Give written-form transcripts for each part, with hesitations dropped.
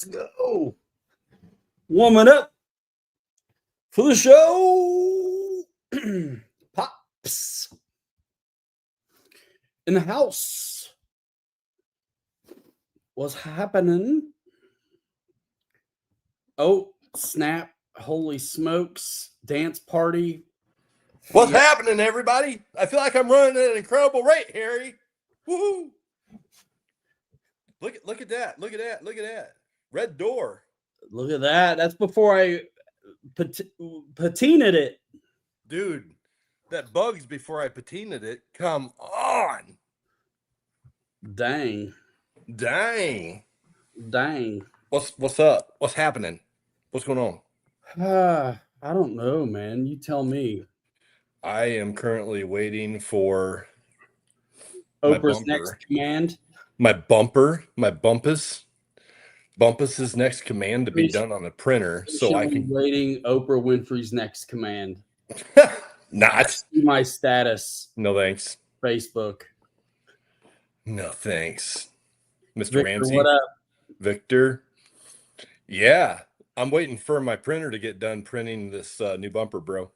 Let's go. Warming up for the show. Pops in the house. What's happening? Oh, snap. Holy smokes. Dance party. What's happening, everybody? I feel like I'm running at an incredible rate, Harry. Woohoo! Look at that. Look at that. Look at that. Red door. Look at that. That's before I patinaed it. Dude, that bug's before I patinaed it. Come on. Dang. What's up? What's happening? What's going on? I don't know, man. You tell me. I am currently waiting for Oprah's next command. My Bumpus's next command to be done on a printer, so I can waiting Oprah Winfrey's next command. Not see my status. No thanks. Facebook. No thanks. Mr. Victor, Ramsey. what up? Victor. Yeah, I'm waiting for my printer to get done printing this new bumper, bro.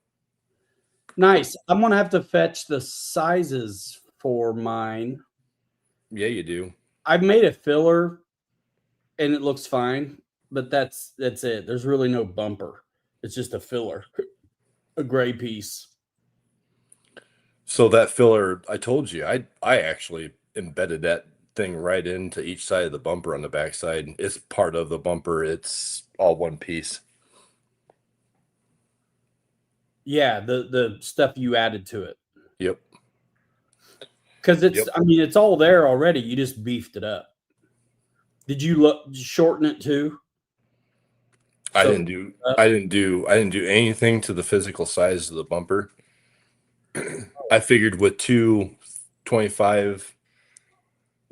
Nice. I'm gonna have to fetch the sizes for mine. Yeah, you do. I've made a filler and it looks fine, but that's it. There's really no bumper. It's just a filler, a gray piece. So that filler, I told you, I actually embedded that thing right into each side of the bumper on the backside. It's part of the bumper. It's all one piece. Yeah, the stuff you added to it. Yep. Because I mean, it's all there already. You just beefed it up. Did you shorten it too? I didn't do anything to the physical size of the bumper. I figured with 225,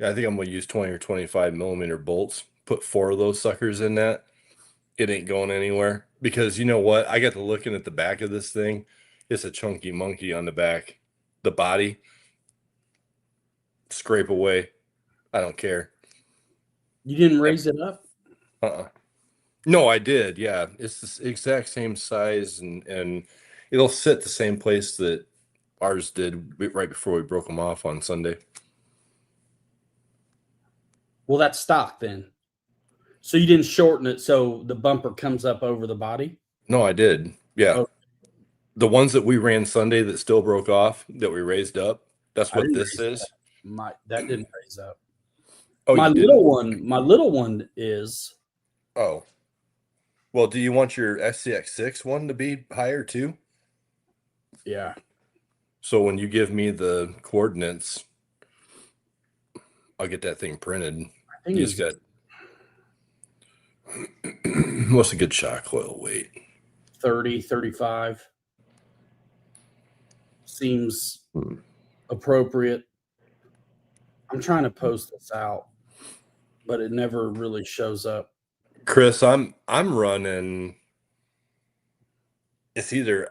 I think I'm going to use 20 or 25 millimeter bolts, put 4 of those suckers in that. It ain't going anywhere because you know what? I got to looking at the back of this thing. It's a chunky monkey on the back. The body, scrape away. I don't care. You didn't raise it up? No, I did. Yeah, it's the exact same size, and it'll sit the same place that ours did right before we broke them off on Sunday. Well, that's stock then. So you didn't shorten it so the bumper comes up over the body? No, I did. Yeah. Okay. The ones that we ran Sunday that still broke off, that we raised up, that's what this is. That didn't raise up. Oh, my little one is. Oh. Well, do you want your F86 one to be higher too? Yeah. So when you give me the coordinates, I'll get that thing printed. I think he's got. What's a good shock coil weight? 30, 35. Seems appropriate. I'm trying to post this out, but it never really shows up. Chris, I'm running. It's either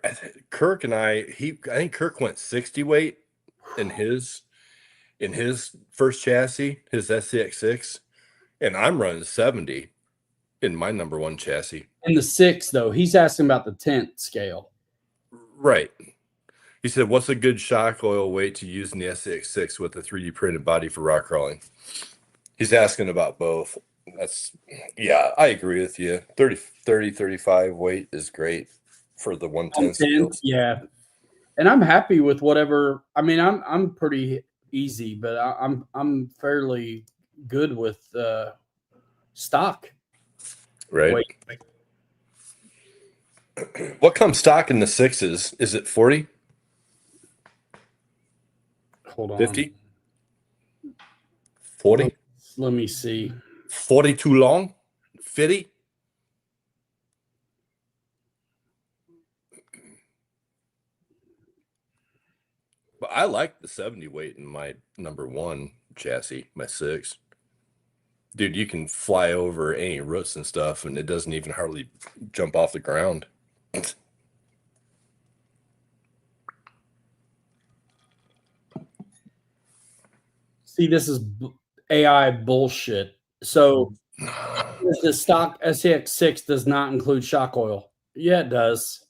Kirk and I think Kirk went 60 weight in his first chassis, his SCX6, and I'm running 70 in my number 1 chassis. In the 6, though, he's asking about the 10th scale. Right. He said, what's a good shock oil weight to use in the SCX6 with a 3D printed body for rock crawling? He's asking about both. Yeah, I agree with you. 30, 35 weight is great for the 110 scales. Yeah. And I'm happy with whatever. I mean, I'm pretty easy, but I'm fairly good with stock. Right. Wait. What comes stock in the 6s? Is it 40? Hold on. 50? 40? Let me see. 40 too long? 50? But I like the 70 weight in my number 1 chassis, my 6. Dude, you can fly over any roots and stuff, and it doesn't even hardly jump off the ground. See, this is AI bullshit. So The stock SX6 does not include shock oil. Yeah, it does.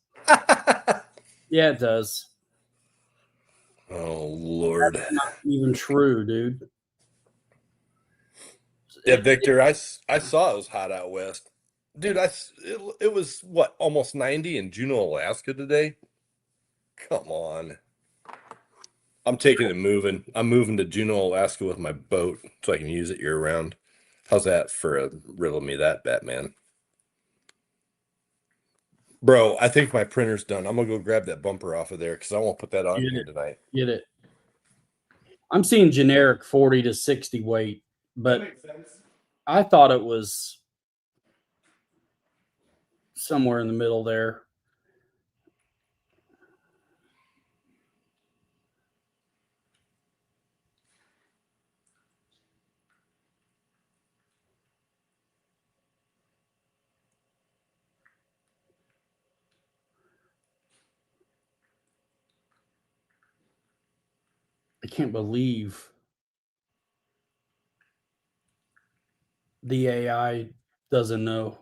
Yeah, it does. Oh Lord. That's not even true, dude. Yeah, Victor, I saw it was hot out west. Dude, it was what, almost 90 in Juneau, Alaska today? Come on. I'm taking it moving. I'm moving to Juneau, Alaska with my boat so I can use it year round. How's that for a riddle me that, Batman? Bro, I think my printer's done. I'm gonna go grab that bumper off of there because I won't put that on here tonight. Get it. I'm seeing generic 40 to 60 weight, but I thought it was somewhere in the middle there. I can't believe the AI doesn't know.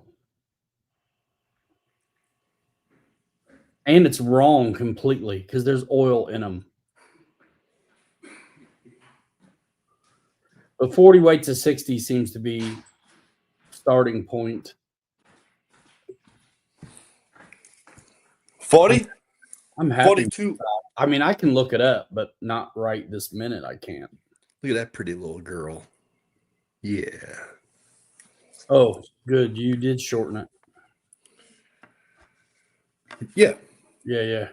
And it's wrong completely because there's oil in them. But 40 weight to 60 seems to be starting point. 40? I'm happy. 42. I mean, I can look it up, but not right this minute. I can't. Look at that pretty little girl. Yeah. Oh, good. You did shorten it. Yeah. Yeah.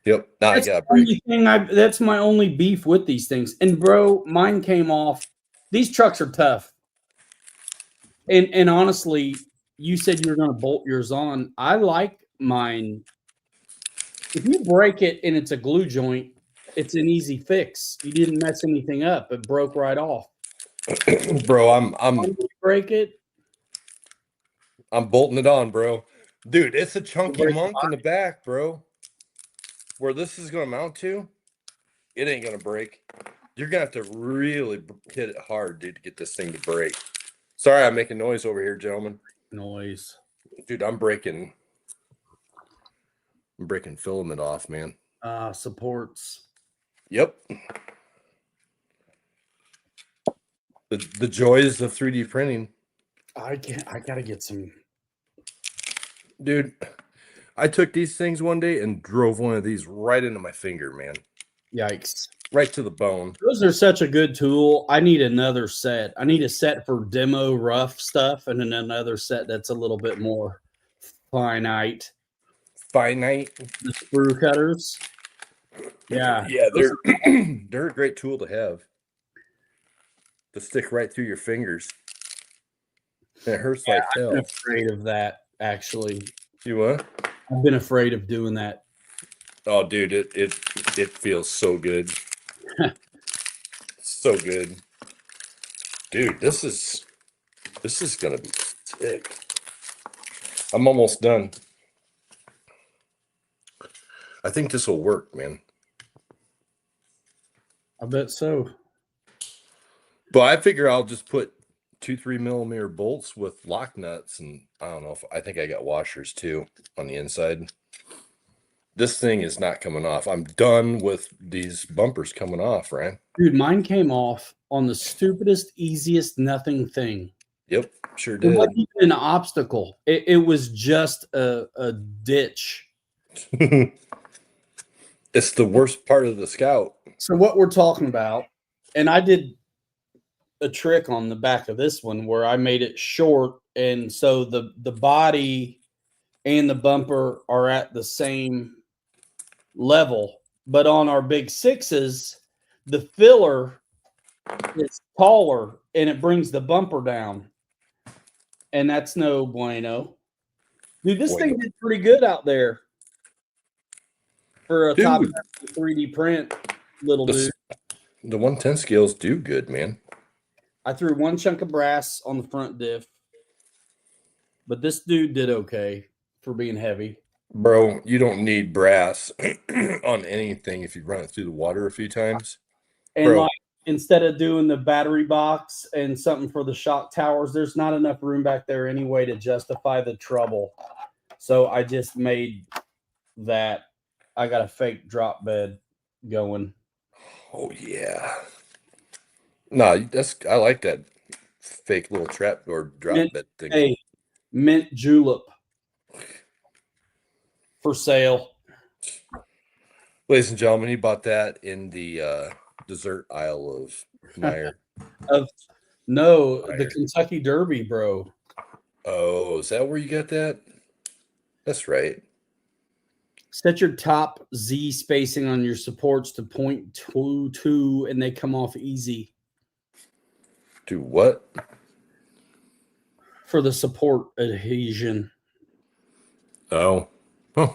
Yep. Now I got a break. That's my only beef with these things. And bro, mine came off. These trucks are tough. And honestly, you said you were going to bolt yours on. I like mine. If you break it and it's a glue joint, it's an easy fix. You didn't mess anything up. It broke right off. Bro, I'm break it. I'm bolting it on, bro. Dude, it's a chunky monk in the back, bro. Where this is gonna mount to, it ain't gonna break. You're gonna have to really hit it hard, dude, to get this thing to break. Sorry, I'm making noise over here, gentlemen. Noise. Dude, I'm breaking filament off, man. Supports. Yep. The joys of 3D printing. I gotta get some. Dude, I took these things one day and drove one of these right into my finger, man. Yikes. Right to the bone. Those are such a good tool. I need another set. I need a set for demo rough stuff and then another set that's a little bit more finite. Finite? The sprue cutters. Yeah. Yeah, they're a great tool to have. To stick right through your fingers. And it hurts like hell. I've been afraid of that, actually. You what? I've been afraid of doing that. Oh, dude, it feels so good. So good. Dude, this is gonna be sick. I'm almost done. I think this will work, man. I bet so. But I figure I'll just put 2-3 millimeter bolts with lock nuts, and I think I got washers too on the inside. This thing is not coming off. I'm done with these bumpers coming off, right? Dude, mine came off on the stupidest, easiest nothing thing. Yep, sure did. It wasn't even an obstacle. It was just a ditch. It's the worst part of the Scout. So what we're talking about, and I did a trick on the back of this one where I made it short, and so the body and the bumper are at the same level. But on our big sixes, the filler is taller and it brings the bumper down. And that's no bueno. Dude, this thing did pretty good out there for a top 3D print, little dude. The 110 scales do good, man. I threw one chunk of brass on the front diff, but this dude did okay for being heavy. Bro, you don't need brass on anything if you run it through the water a few times. And Bro. like instead of doing the battery box and something for the shock towers, there's not enough room back there anyway to justify the trouble. So I just made that. I got a fake drop bed going. Oh yeah. No, I like that fake little trap or drop bed thing. Hey, mint julep for sale. Ladies and gentlemen, he bought that in the dessert aisle of Meyer. The Kentucky Derby, bro. Oh, is that where you got that? That's right. Set your top Z spacing on your supports to 0.22 and they come off easy. Do what? For the support adhesion. Oh. Huh.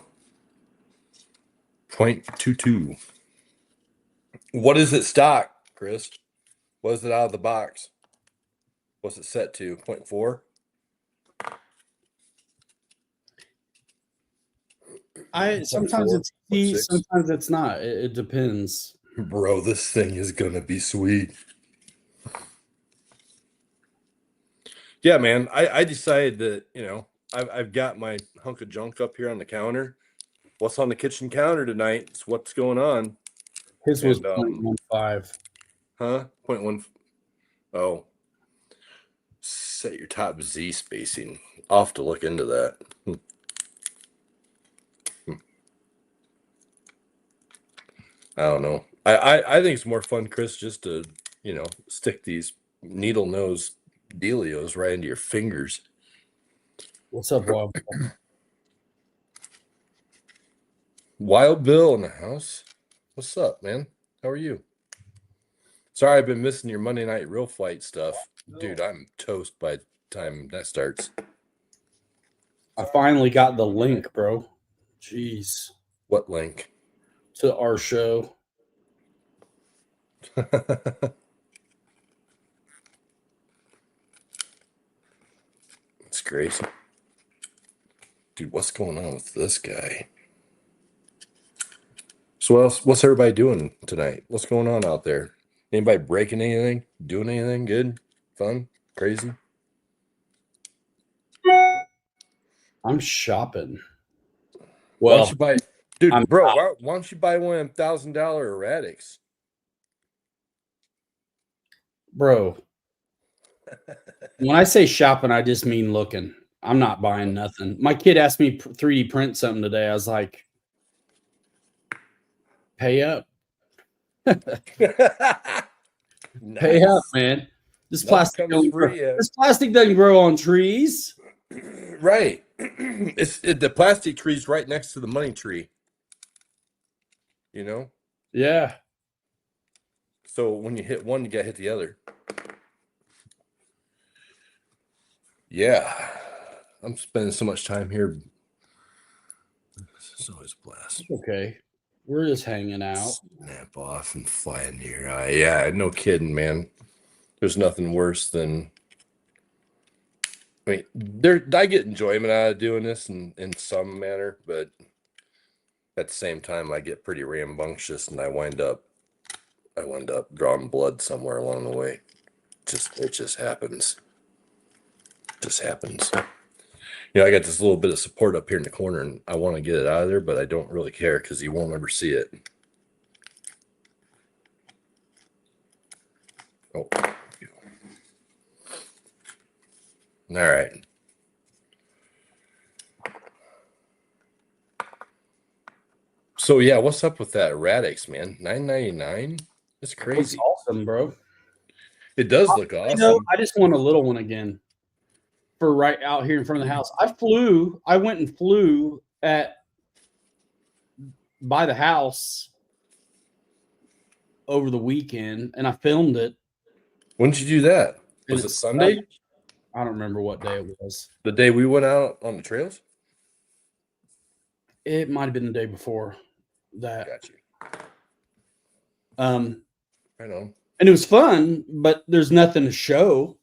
0.22. What is it stock, Chris? What is it out of the box? What's it set to? 0.4? Sometimes it's easy, sometimes it's not. It depends. Bro, this thing is gonna be sweet. Yeah, man. I decided that, I've got my hunk of junk up here on the counter. What's on the kitchen counter tonight? It's what's going on. His was 0.15. Huh? 0.1. Oh. Set your top Z spacing. I'll have to look into that. I don't know. I think it's more fun, Chris, just to, stick these needle nose dealios right into your fingers. What's up, Wild Bill? Wild Bill in the house. What's up, man? How are you? Sorry, I've been missing your Monday Night Real Fight stuff. Dude, I'm toast by the time that starts. I finally got the link, bro. Jeez. What link? To our show. It's crazy. Dude, what's going on with this guy? So what's everybody doing tonight? What's going on out there? Anybody breaking anything? Doing anything good? Fun? Crazy? I'm shopping. Well, why don't you buy, dude, why don't you buy one of them $1,000 erratics? Bro, when I say shopping, I just mean looking. I'm not buying nothing. My kid asked me 3D print something today. I was like, pay up. Nice. Pay up, man. This plastic doesn't grow on trees. Right. The plastic tree's right next to the money tree. Yeah. So when you hit one, you gotta hit the other. Yeah. I'm spending so much time here. It's always a blast. Okay. We're just hanging out. Snap off and fly in your eye. Yeah, no kidding, man. There's nothing worse than I get enjoyment out of doing this in some manner, but at the same time I get pretty rambunctious and I wind up drawing blood somewhere along the way. It just happens. Just happens. I got this little bit of support up here in the corner and I want to get it out of there, but I don't really care because you won't ever see it. Oh. All right. So yeah, what's up with that erratics, man? $9.99? That's crazy. It's awesome, bro. It does look awesome. I just want a little one again for right out here in front of the house. I went and flew by the house over the weekend and I filmed it. When did you do that? Was it Sunday? I don't remember what day it was. The day we went out on the trails? It might have been the day before that. Got you. Right on. And it was fun, but there's nothing to show.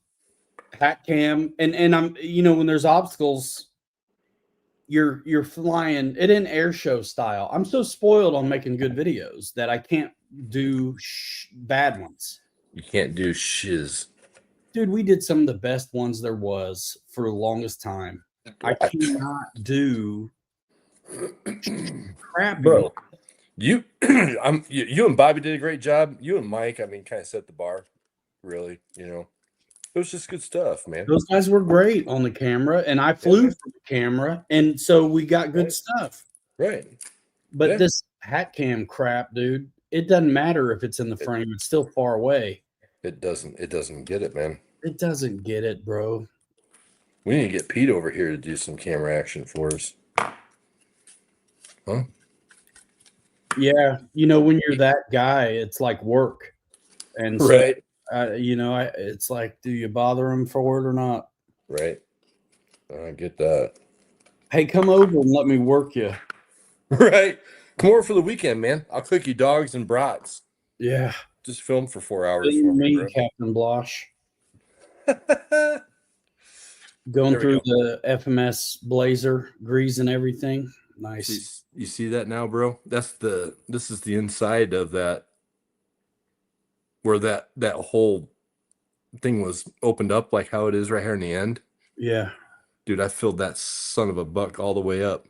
Hat cam and I'm when there's obstacles, you're flying it in air show style. I'm so spoiled on making good videos that I can't do bad ones. You can't do shiz. Dude, we did some of the best ones there was for the longest time. I cannot do crappy. Bro, you you and Bobby did a great job. You and Mike, I mean, kind of set the bar, really, you know. It was just good stuff, man. Those guys were great on the camera, and I flew for the camera, and so we got good stuff. Right. But this hat cam crap, dude, it doesn't matter if it's in the frame, it's still far away. It doesn't get it, man. It doesn't get it, bro. We need to get Pete over here to do some camera action for us. Huh? Yeah, you know, when you're that guy, it's like work. And so, right. You know, it's like, do you bother him for it or not? Right. I get that. Hey, come over and let me work you. Right. Come over for the weekend, man. I'll cook you dogs and brats. Yeah. Just film for 4 hours. Me, Captain Blosh. Going through the FMS Blazer, grease and everything. Nice. You see that now, bro? This is the inside of that, where that whole thing was opened up, like how it is right here in the end. Yeah. Dude, I filled that son of a buck all the way up.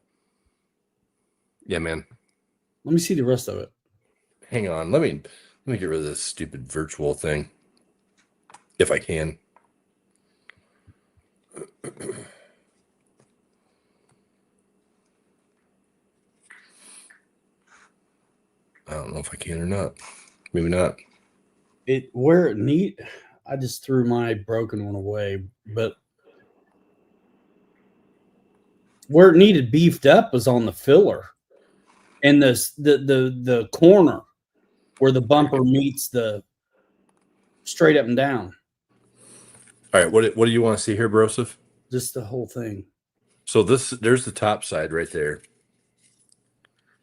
Yeah, man. Let me see the rest of it. Hang on. Let me get rid of this stupid virtual thing. If I can. I don't know if I can or not. Maybe not. I just threw my broken one away, but where it needed beefed up was on the filler and the corner where the bumper meets the straight up and down. All right, what do you want to see here, Broseph? Just the whole thing. So there's the top side right there.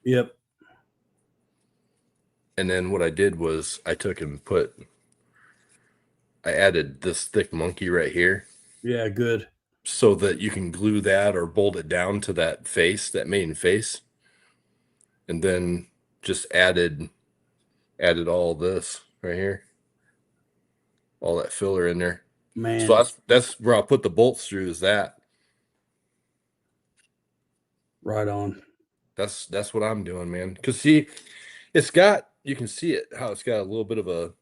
Yep. And then what I did was I took and I added this thick monkey right here. Yeah, good. So that you can glue that or bolt it down to that face, that main face. And then just added all this right here. All that filler in there. Man. So that's where I'll put the bolts through, is that. Right on. That's what I'm doing, man. Because see, you can see it, how it's got a little bit of a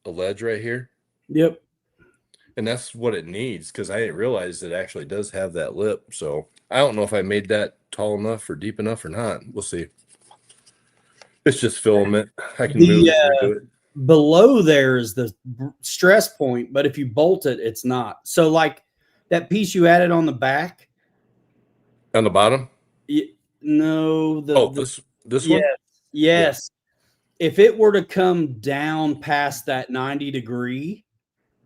ledge right here. Yep. And that's what it needs, because I didn't realize it actually does have that lip. So I don't know if I made that tall enough or deep enough or not. We'll see. It's just filament. I can move it. Below there is the stress point, but if you bolt it, it's not. So like that piece you added on the back. On the bottom? No. This one? Yes. Yeah. If it were to come down past that 90 degree.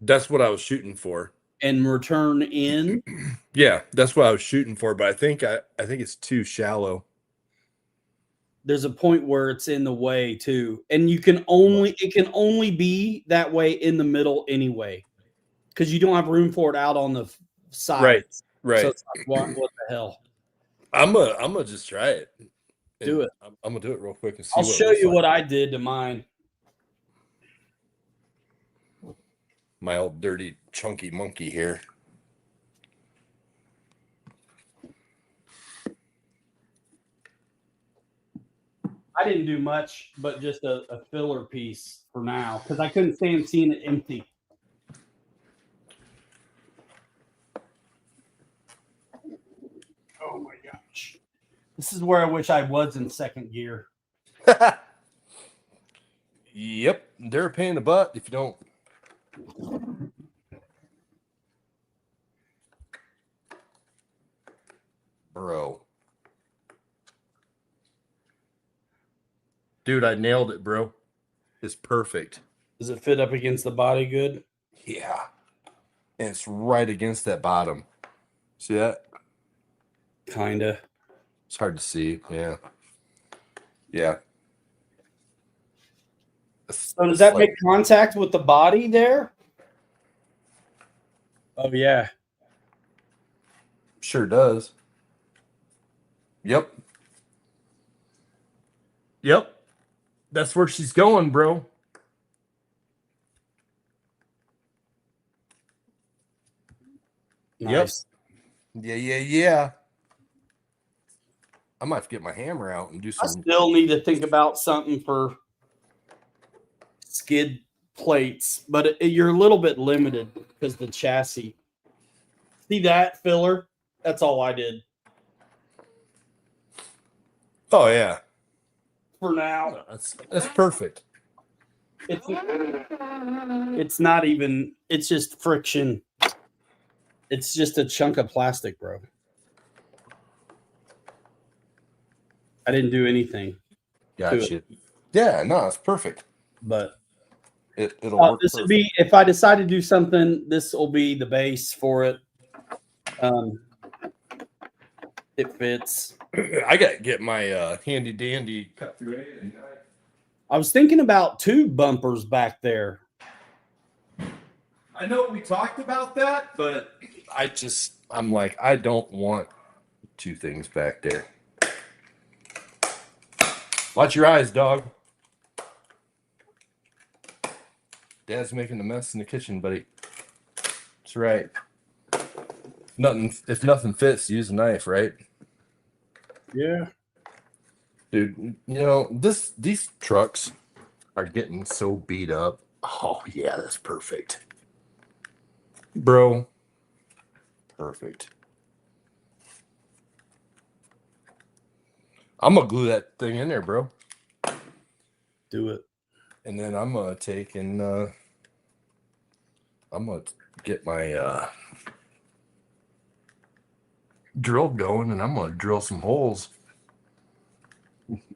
That's what I was shooting for. And return in. Yeah, that's what I was shooting for, but I think it's too shallow. There's a point where it's in the way too, and it can only be that way in the middle anyway, because you don't have room for it out on the side. Right. So it's like, what the hell? I'm gonna just try it. Do it. I'm gonna do it real quick and see. I'll show you what I did to mine. My old dirty chunky monkey here. I didn't do much, but just a filler piece for now, because I couldn't stand seeing it empty. Oh my gosh. This is where I wish I was in second gear. Yep. They're a pain in the butt if you don't. Bro. Dude, I nailed it, bro. It's perfect. Does it fit up against the body good? Yeah. And it's right against that bottom. See that? Kinda. It's hard to see. Yeah. Yeah. So does that make contact with the body there? Oh, yeah. Sure does. Yep. Yep. That's where she's going, bro. nice. Yeah. I might have to get my hammer out and do I some. still need to think about something for skid plates, but you're a little bit limited because the chassis. See that filler? That's all I did Oh yeah, for now. that's perfect. It's not even. It's just friction. It's just a chunk of plastic, bro. I didn't do anything. Gotcha. Yeah, no, it's perfect. But it'll work. This would be if I decide to do something. This will be the base for it. It fits. I got to get my handy dandy cut through it. I was thinking about 2 bumpers back there. I know we talked about that, but I'm like, I don't want 2 things back there. Watch your eyes, dog. Dad's making a mess in the kitchen, buddy. That's right. If nothing fits, use a knife, right? Yeah. Dude, these trucks are getting so beat up. Oh, yeah, that's perfect. Bro. Perfect. I'm going to glue that thing in there, bro. Do it. And then I'm going to take and I'm going to get my drill going, and I'm going to drill some holes.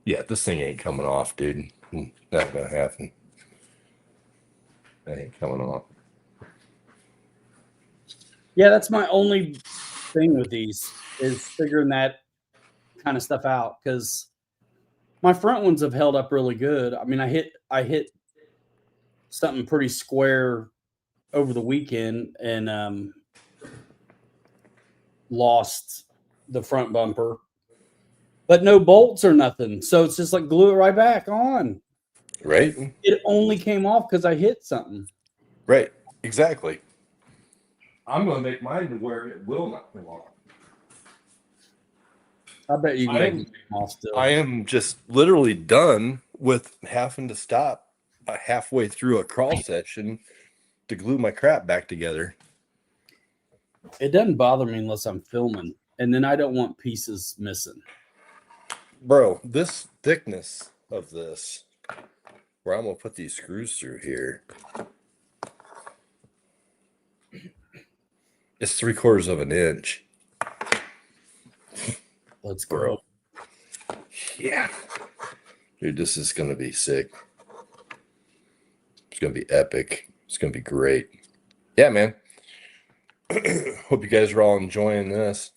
Yeah, this thing ain't coming off, dude. Not going to happen. That ain't coming off. Yeah, that's my only thing with these is figuring that kind of stuff out, because my front ones have held up really good. I mean, I hit something pretty square over the weekend and lost the front bumper, but no bolts or nothing. So it's just like glue it right back on. Right? It only came off because I hit something. Right. Exactly. I'm going to make mine to where it will not come off. I bet you can make it come off still. I am just literally done with having to stop halfway through a crawl section to glue my crap back together. It doesn't bother me unless I'm filming, and then I don't want pieces missing. Bro, this thickness of this, where I'm going to put these screws through here, it's 3/4 of an inch. Let's go. Yeah. Dude, this is going to be sick. It's going to be epic. It's going to be great. Yeah, man. Hope you guys are all enjoying this.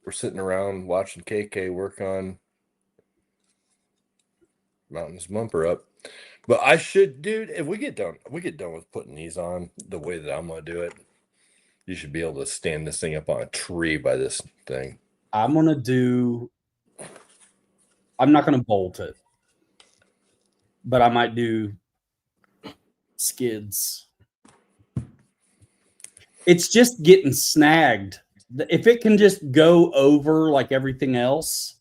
We're sitting around watching KK work on mounting his bumper up. But I should, dude, if we get done with putting these on the way that I'm going to do it, you should be able to stand this thing up on a tree by this thing. I'm not going to bolt it, but I might do skids. It's just getting snagged. If it can just go over like everything else,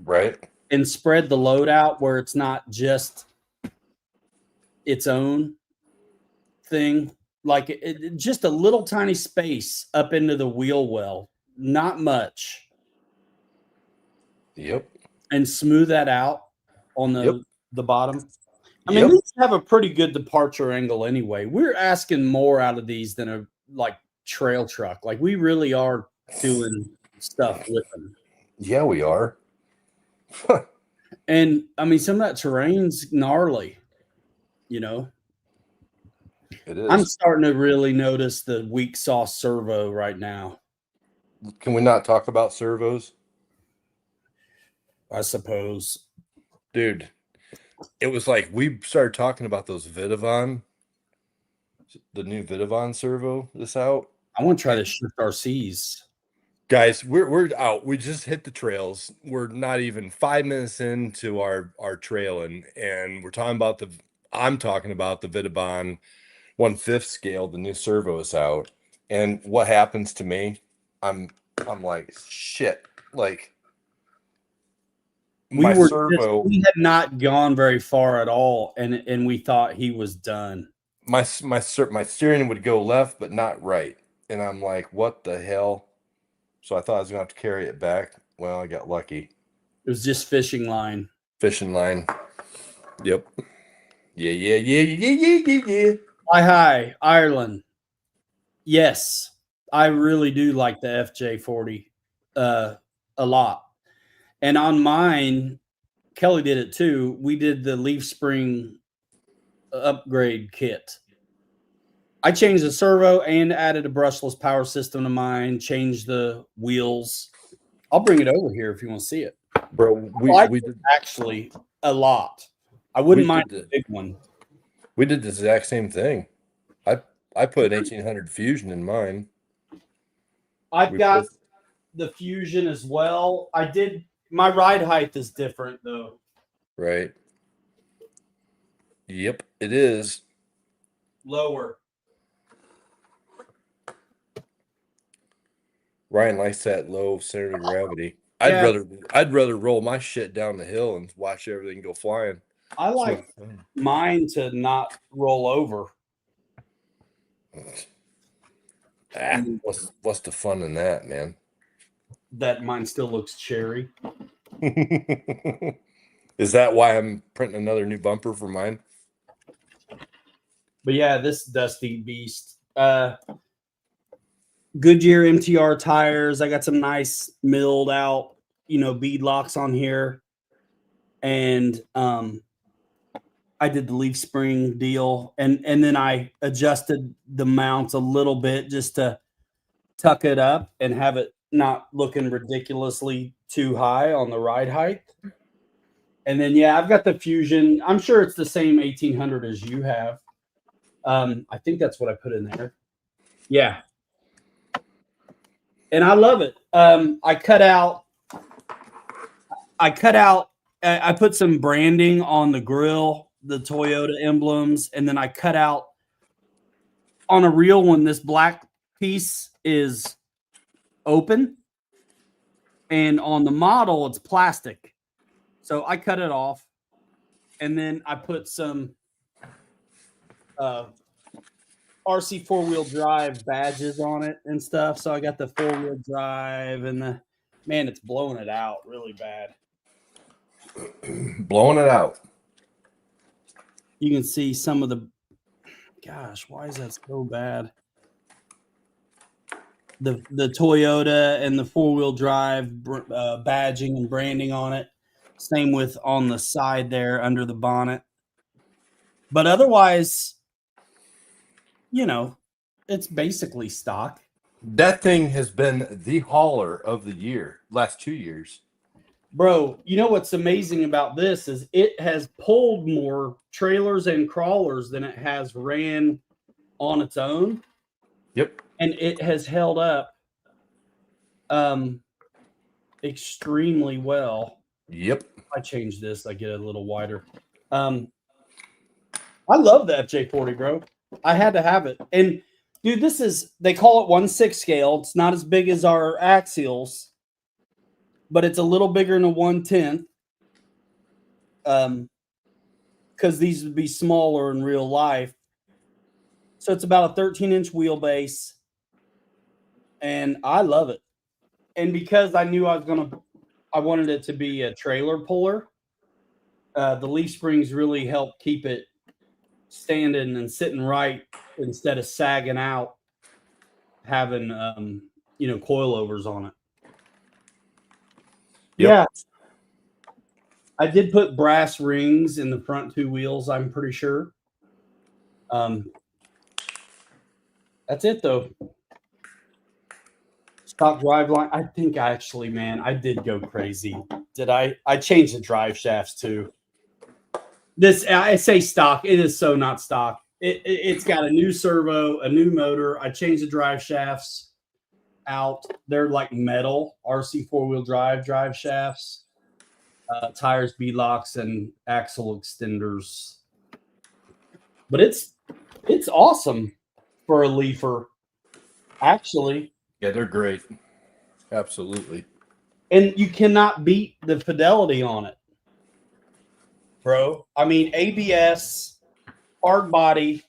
right, and spread the load out where it's not just its own thing, like just a little tiny space up into the wheel well, not much. Yep. And smooth that out on the bottom. I mean, these have a pretty good departure angle anyway. We're asking more out of these than a trail truck. Like, we really are doing stuff with them. Yeah, we are. And I mean, some of that terrain's gnarly, It is. I'm starting to really notice the weak sauce servo right now. Can we not talk about servos? I suppose. Dude, it was like we started talking about those Vidavon, the new Vidavon servo that's out. I want to try to shift RCs. Guys, we're out. We just hit the trails. We're not even 5 minutes into our trail, and we're talking about I'm talking about the Vidavon 1/5 scale, the new servo is out, And what happens to me? I'm like, shit. Like We my were servo, we had not gone very far at all, and we thought he was done. my steering would go left, but not right. And I'm like, what the hell? So I thought I was gonna have to carry it back. Well, I got lucky. It was just fishing line. Fishing line. Yep. Yeah. Hi, Ireland. Yes, I really do like the FJ40 a lot. And on mine, Kelly did it too. We did the leaf spring upgrade kit. I changed the servo and added a brushless power system to mine, changed the wheels. I'll bring it over here if you want to see it. Bro, we did actually a lot. I wouldn't mind a big one. We did the exact same thing. I put an 1800 Fusion in mine. I've got the Fusion as well. My ride height is different though. Right. Yep, it is. Lower. Ryan likes that low center of gravity. I'd rather roll my shit down the hill and watch everything go flying. I like mine to not roll over. What's the fun in that, man? That mine still looks cherry. Is that why I'm printing another new bumper for mine? But yeah, this dusty beast. Goodyear MTR tires. I got some nice milled out, bead locks on here. And I did the leaf spring deal. And then I adjusted the mounts a little bit just to tuck it up and have it not looking ridiculously too high on the ride height. And then, yeah, I've got the Fusion. I'm sure it's the same 1800 as you have. I think that's what I put in there. Yeah. And I love it. I put some branding on the grill, the Toyota emblems, and then I cut out on a real one. This black piece is open, and on the model, it's plastic. So I cut it off, and then I put some RC four-wheel drive badges on it and stuff. So I got the four-wheel drive, and it's blowing it out really bad. Blowing it out. You can see some of the, gosh, why is that so bad? The Toyota and the four-wheel drive badging and branding on it. Same with on the side there under the bonnet. But otherwise, it's basically stock. That thing has been the hauler of the year, last 2 years. Bro, what's amazing about this is it has pulled more trailers and crawlers than it has ran on its own. Yep. And it has held up extremely well. Yep. I change this, I get it a little wider. I love the FJ40, bro. I had to have it. And dude, they call it 1/6 scale. It's not as big as our axials, but it's a little bigger than a 1/10. Because these would be smaller in real life. So it's about a 13-inch wheelbase. And I love it. And because I knew I wanted it to be a trailer puller, the leaf springs really help keep it standing and sitting right instead of sagging out, having coilovers on it. Yep. Yeah. I did put brass rings in the front two wheels, I'm pretty sure. That's it though. Stock drive line. I think actually, I did go crazy. Did I? I changed the drive shafts too. I say stock. It is so not stock. It's got a new servo, a new motor. I changed the drive shafts out. They're like metal RC four-wheel drive shafts. Tires, beadlocks, and axle extenders. But it's awesome for a leafer. Actually. Yeah, they're great. Absolutely. And you cannot beat the fidelity on it, bro. I mean, ABS, hard body,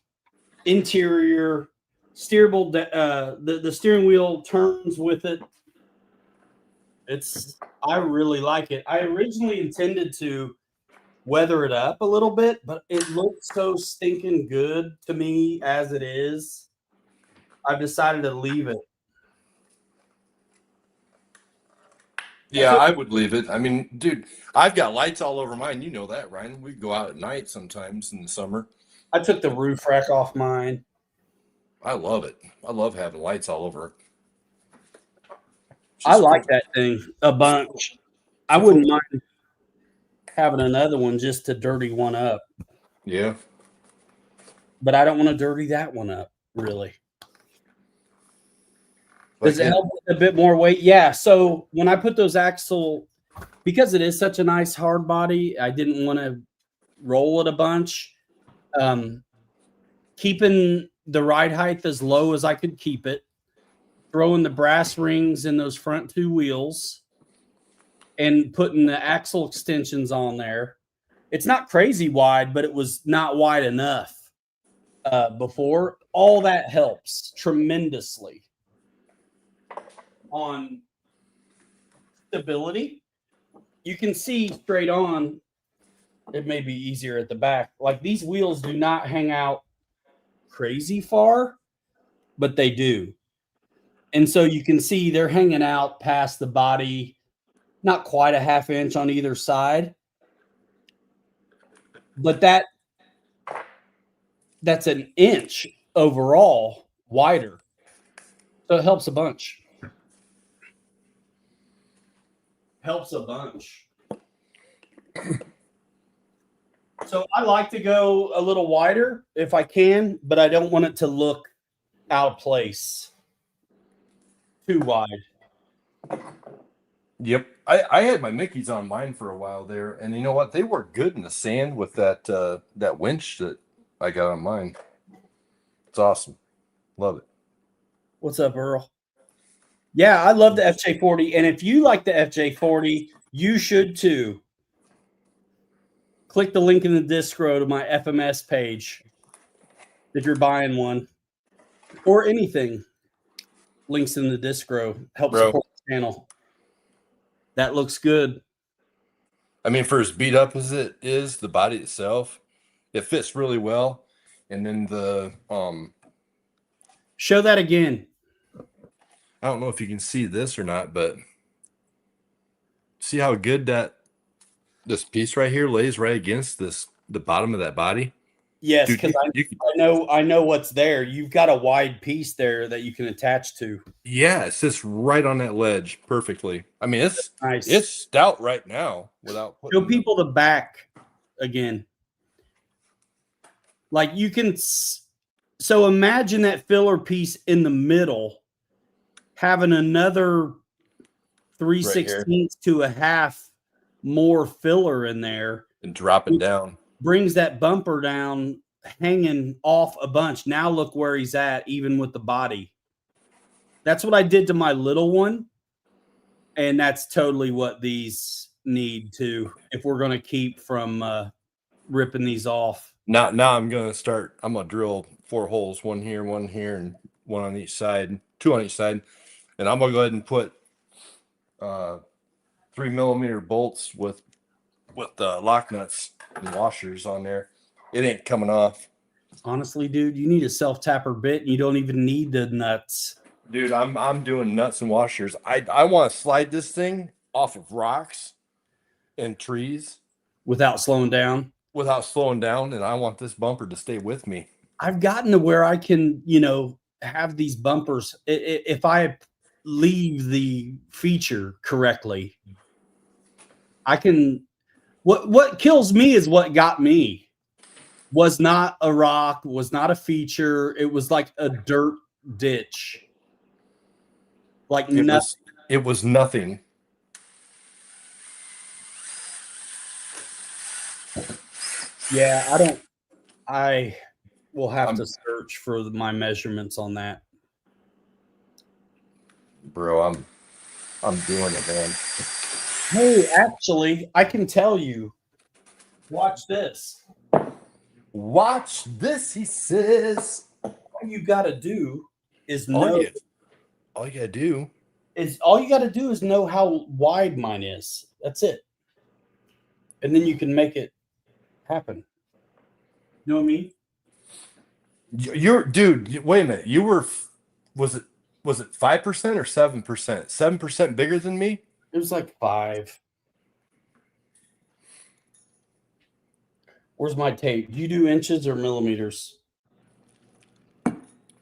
interior, steerable. The steering wheel turns with it. I really like it. I originally intended to weather it up a little bit, but it looks so stinking good to me as it is. I've decided to leave it. Yeah, I would leave it. I mean, dude, I've got lights all over mine. You know that, Ryan. We go out at night sometimes in the summer. I took the roof rack off mine. I love it. I love having lights all over. I like that thing a bunch. I wouldn't mind having another one just to dirty one up. Yeah. But I don't want to dirty that one up, really. Does it help with a bit more weight? Yeah. So when I put those axle, because it is such a nice hard body, I didn't want to roll it a bunch. Keeping the ride height as low as I could keep it, throwing the brass rings in those front two wheels, and putting the axle extensions on there. It's not crazy wide, but it was not wide enough before. All that helps tremendously on stability. You can see straight on. It may be easier at the back. Like these wheels do not hang out crazy far, but they do. And so you can see they're hanging out past the body, not quite a half inch on either side. But that's an inch overall wider. So it helps a bunch. Helps a bunch. So I like to go a little wider if I can, but I don't want it to look out of place. Too wide. Yep. I had my Mickeys on mine for a while there, and you know what? They work good in the sand with that winch that I got on mine. It's awesome. Love it. What's up, Earl? Yeah, I love the FJ40, and if you like the FJ40, you should too. Click the link in the distro to my FMS page if you're buying one or anything. Links in the distro. Help support the channel. That looks good. I mean, for as beat up as it is, the body itself, it fits really well. And then the show that again. I don't know if you can see this or not, but see how good this piece right here lays right against the bottom of that body? Yes, because I know what's there. You've got a wide piece there that you can attach to. Yeah, it sits right on that ledge perfectly. I mean, it's nice. It's stout right now without putting show people the back again. Like you can, so imagine that filler piece in the middle having another 3/16 to a half more filler in there and dropping down. Brings that bumper down, hanging off a bunch. Now look where he's at, even with the body. That's what I did to my little one. And that's totally what these need to, if we're going to keep from ripping these off. Now I'm going to drill 4 holes, one here, and one on each side, 2 on each side. And I'm going to go ahead and put 3mm bolts with lock nuts and washers on there. It ain't coming off. Honestly, dude, you need a self-tapper bit and you don't even need the nuts. Dude, I'm doing nuts and washers. I want to slide this thing off of rocks and trees without slowing down. And I want this bumper to stay with me. I've gotten to where I can, have these bumpers if I leave the feature correctly. I can. What kills me is what got me. Was not a rock, was not a feature. It was like a dirt ditch. Like nothing. It was nothing. Yeah, I will have to search for my measurements on that. Bro, I'm doing it, man. Hey, actually, I can tell you. Watch this. Watch this, he says. All you gotta do is All know. you gotta do All you gotta do is know how wide mine is. That's it. And then you can make it happen. You know what I mean? You're dude. Wait a minute. You were was it 5% or 7%? 7% bigger than me. It was like 5. Where's my tape? Do you do inches or millimeters?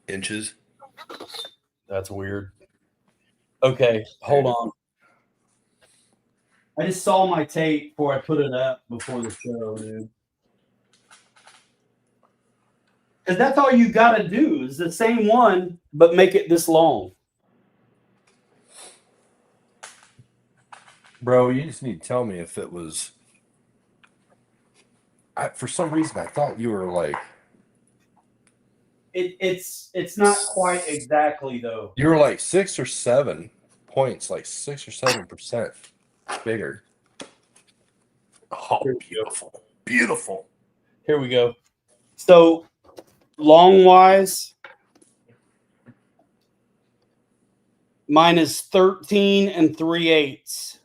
Inches. That's weird. Okay, hold on. I just saw my tape before I put it up before the show, dude. Because that's all you got to do is the same one, but make it this long. Bro, you just need to tell me if it was. For some reason, I thought you were like. It's not quite exactly though. You were like 6 or 7 points, like 6 or 7% bigger. Oh, beautiful, beautiful. Here we go. So long wise, mine is 13 3/8.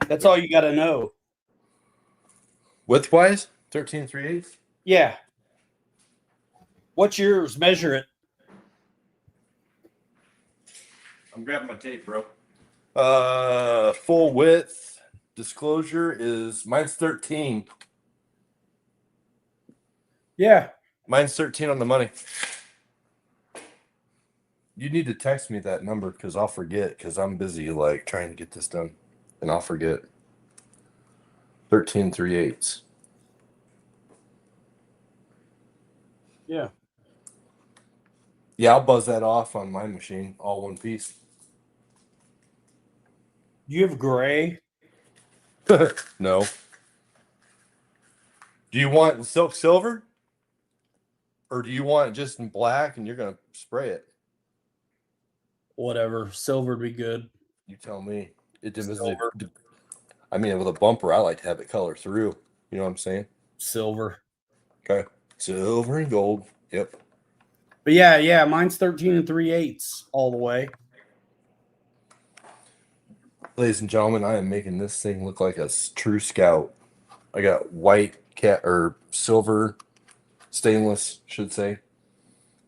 That's all you got to know. Width wise, 13 3/8. Yeah. What's yours? Measure it. I'm grabbing my tape, bro. Full width disclosure is mine's 13. Yeah. Mine's 13 on the money. You need to text me that number because I'll forget because I'm busy like trying to get this done and I'll forget. 13 3/8. Yeah. Yeah, I'll buzz that off on my machine, all one piece. You have gray? No. Do you want silk silver? Or do you want it just in black and you're going to spray it? Whatever. Silver would be good. You tell me. Silver. I mean, with a bumper, I like to have it color through. You know what I'm saying? Silver. Okay. Silver and gold. Yep. But yeah, mine's 13 3/8 all the way. Ladies and gentlemen, I am making this thing look like a true scout. I got white cat or silver stainless, should say,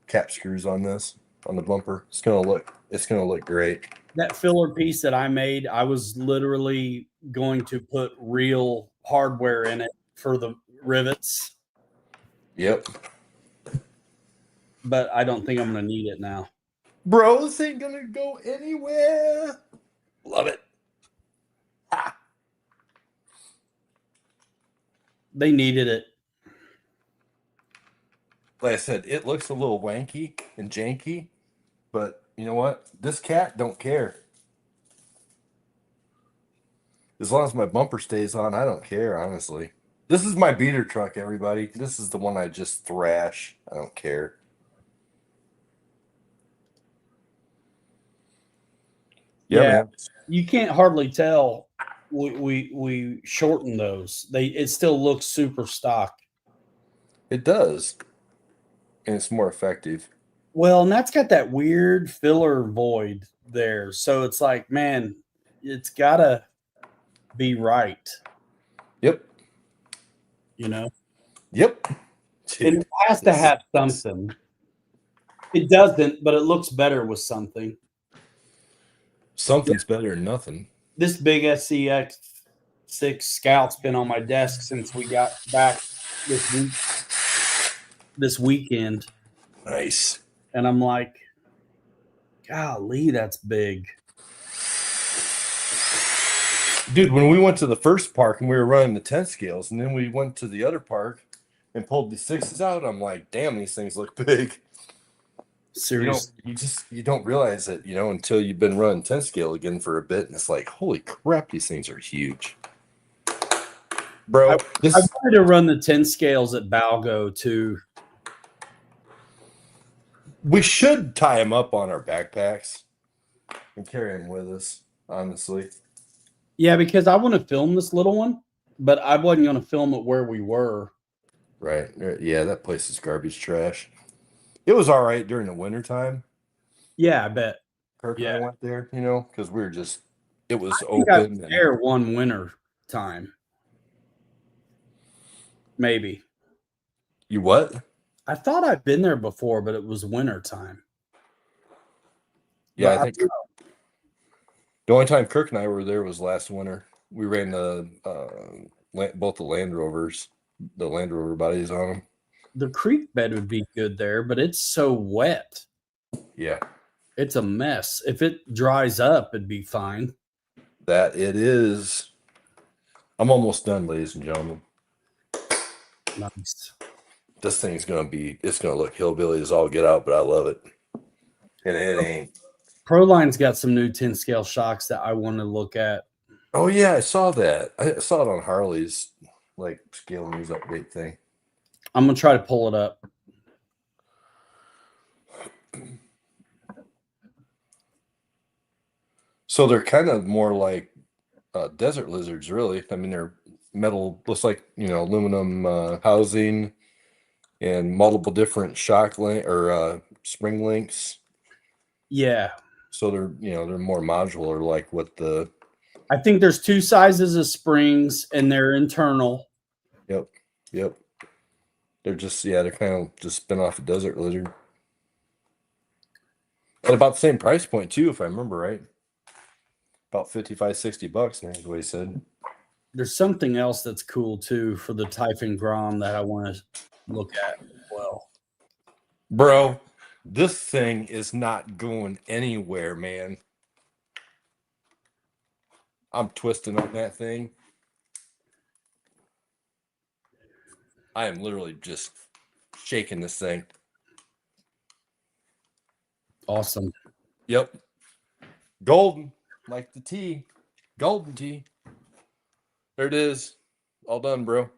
cap screws on this on the bumper. It's gonna look great. That filler piece that I made, I was literally going to put real hardware in it for the rivets. Yep. But I don't think I'm going to need it now. Bro, this ain't gonna go anywhere. Love it. Ha. They needed it. Like I said, it looks a little wanky and janky, but you know what? This cat don't care. As long as my bumper stays on, I don't care, honestly. This is my beater truck, everybody. This is the one I just thrash. I don't care. Yeah, man. You can't hardly tell. We shorten those. It still looks super stock. It does, and it's more effective. Well, and that's got that weird filler void there. So it's like, man, it's gotta be right. Yep. You know? Yep. Dude, it has to have something. It doesn't, but it looks better with something. Something's better than nothing. This big SCX6 Scout's been on my desk since we got back this weekend. Nice. And I'm like, golly, that's big. Dude, when we went to the first park and we were running the 10 scales, and then we went to the other park and pulled the 6s out, I'm like, damn, these things look big. Seriously. You don't realize it, until you've been running 10 scale again for a bit, and it's like, holy crap, these things are huge. Bro, I wanted to run the 10 scales at Balgo too. We should tie them up on our backpacks and carry them with us, honestly. Yeah, because I want to film this little one, but I wasn't going to film it where we were. Right. Yeah, that place is garbage trash. It was all right during the wintertime. Yeah, I bet. Kirk and Yeah. I went there, because we were just, it was I think I was open. there one winter time. Maybe. You what? I thought I'd been there before, but it was winter time. Yeah, But I think the only time Kirk and I were there was last winter. We ran both the Land Rovers, the Land Rover bodies on them. the creek bed would be good there, but it's so wet. Yeah, It's a mess. If it dries up, it'd be fine. that it is. I'm almost done, ladies and gentlemen. Nice. This thing's it's gonna look hillbilly as all get out, but I love it. And it ain't. Proline's got some new 10 scale shocks that I want to look at. Oh yeah, I saw that. I saw it on Harley's like scale news update thing. I'm gonna try to pull it up. So they're kind of more like desert lizards, really. I mean, they're metal, looks like aluminum housing and multiple different shock link or spring links. Yeah. So they're more modular, like what the. I think there's two sizes of springs, and they're internal. Yep. They're kind of just spin off a desert lizard. At about the same price point too, if I remember right. About $55-$60, I think what he said. There's something else that's cool too for the Typhon Grom that I want to look at as well. Bro, this thing is not going anywhere, man. I'm twisting on that thing. I am literally just shaking this thing. Awesome. Yep. Golden, like the tea. Golden tea. There it is. All done, bro.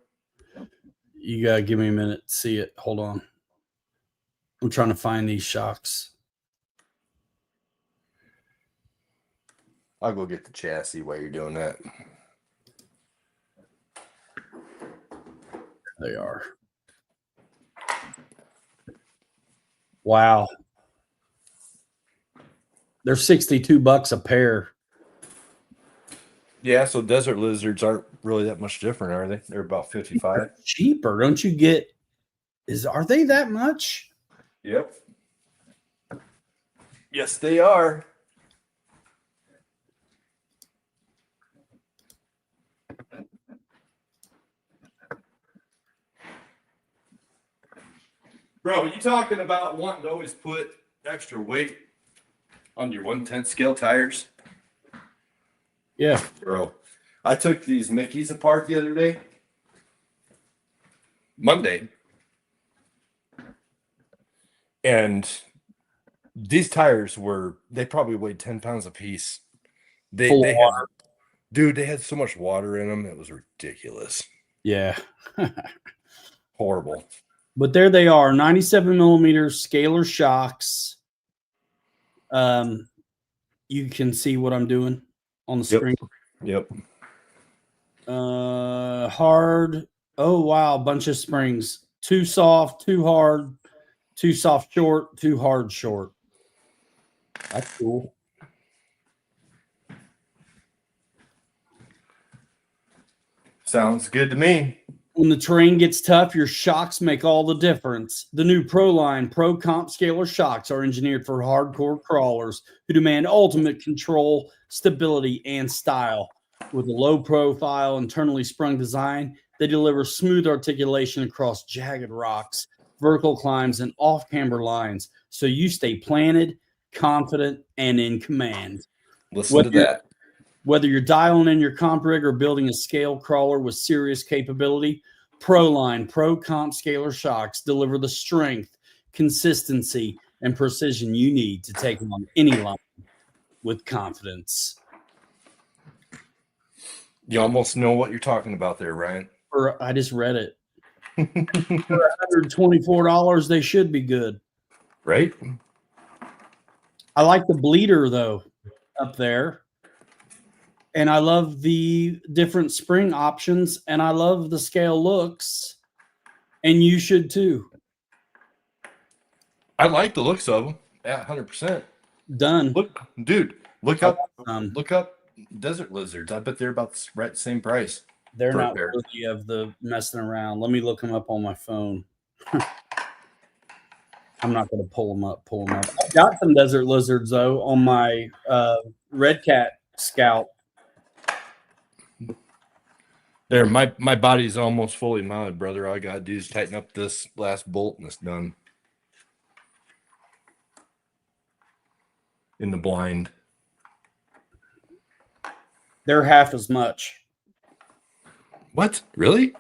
You gotta give me a minute to see it. Hold on. I'm trying to find these shocks. I'll go get the chassis while you're doing that. They are. Wow. They're $62 a pair. Yeah, so desert lizards aren't really that much different, are they? They're about 55. They're cheaper, don't you get? Are they that much? Yep. Yes, they are. Bro, you talking about wanting to always put extra weight on your 1/10 scale tires? Yeah. Bro, I took these Mickeys apart the other day. Monday. And these tires they probably weighed 10 pounds a piece. They had so much water in them, it was ridiculous. Yeah. Horrible. But there they are, 97 millimeter scalar shocks. You can see what I'm doing on the screen. Yep. Hard. Oh wow, bunch of springs. Too soft, too hard, too soft short, too hard short. That's cool. Sounds good to me. When the terrain gets tough, your shocks make all the difference. The new Proline Pro Comp Scalar shocks are engineered for hardcore crawlers who demand ultimate control, stability, and style. With a low profile, internally sprung design, they deliver smooth articulation across jagged rocks, vertical climbs, and off-camber lines, so you stay planted, confident, and in command. Listen to that. Whether you're dialing in your comp rig or building a scale crawler with serious capability, Proline Pro Comp Scalar shocks deliver the strength, consistency, and precision you need to take on any line with confidence. You almost know what you're talking about there, Ryan. I just read it. For $124, they should be good. Right? I like the bleeder though up there. And I love the different spring options, and I love the scale looks, and you should too. I like the looks of them. Yeah, 100%. Done. Look, dude, look I up want desert lizards. I bet they're about the same price. They're for a not pair. worthy of the messing around. Let me look them up on my phone. I'm not going to pull them up. I've got some desert lizards though on my Red Cat Scout. There, my body's almost fully mounted, brother. All I gotta do is tighten up this last bolt and it's done. In the blind. They're half as much. What? Really?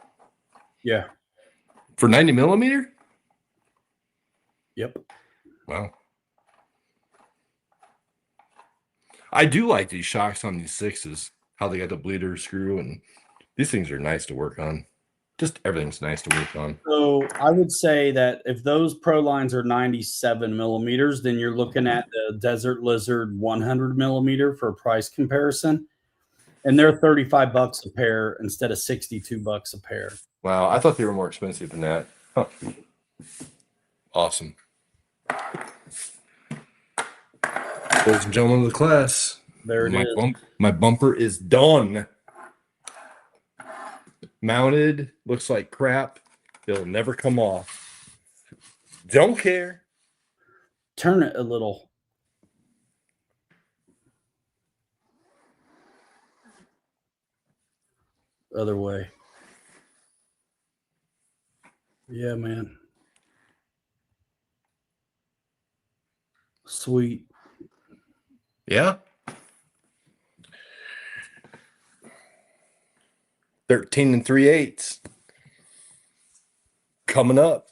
Yeah. For 90 millimeter? Yep. Wow. I do like these shocks on these sixes. How they got the bleeder screw, and these things are nice to work on. Just everything's nice to work on. So I would say that if those Pro lines are 97 millimeters, then you're looking at the Desert Lizard 100 millimeter for a price comparison. And they're $35 a pair instead of $62 a pair. Wow, I thought they were more expensive than that. Huh. Awesome. Ladies and gentlemen of the class, There it is. My bumper is done. Mounted, looks like crap. It'll never come off. Don't care. Turn it a little. Other way. Yeah, man. Sweet. Yeah. 13 3/8 coming up.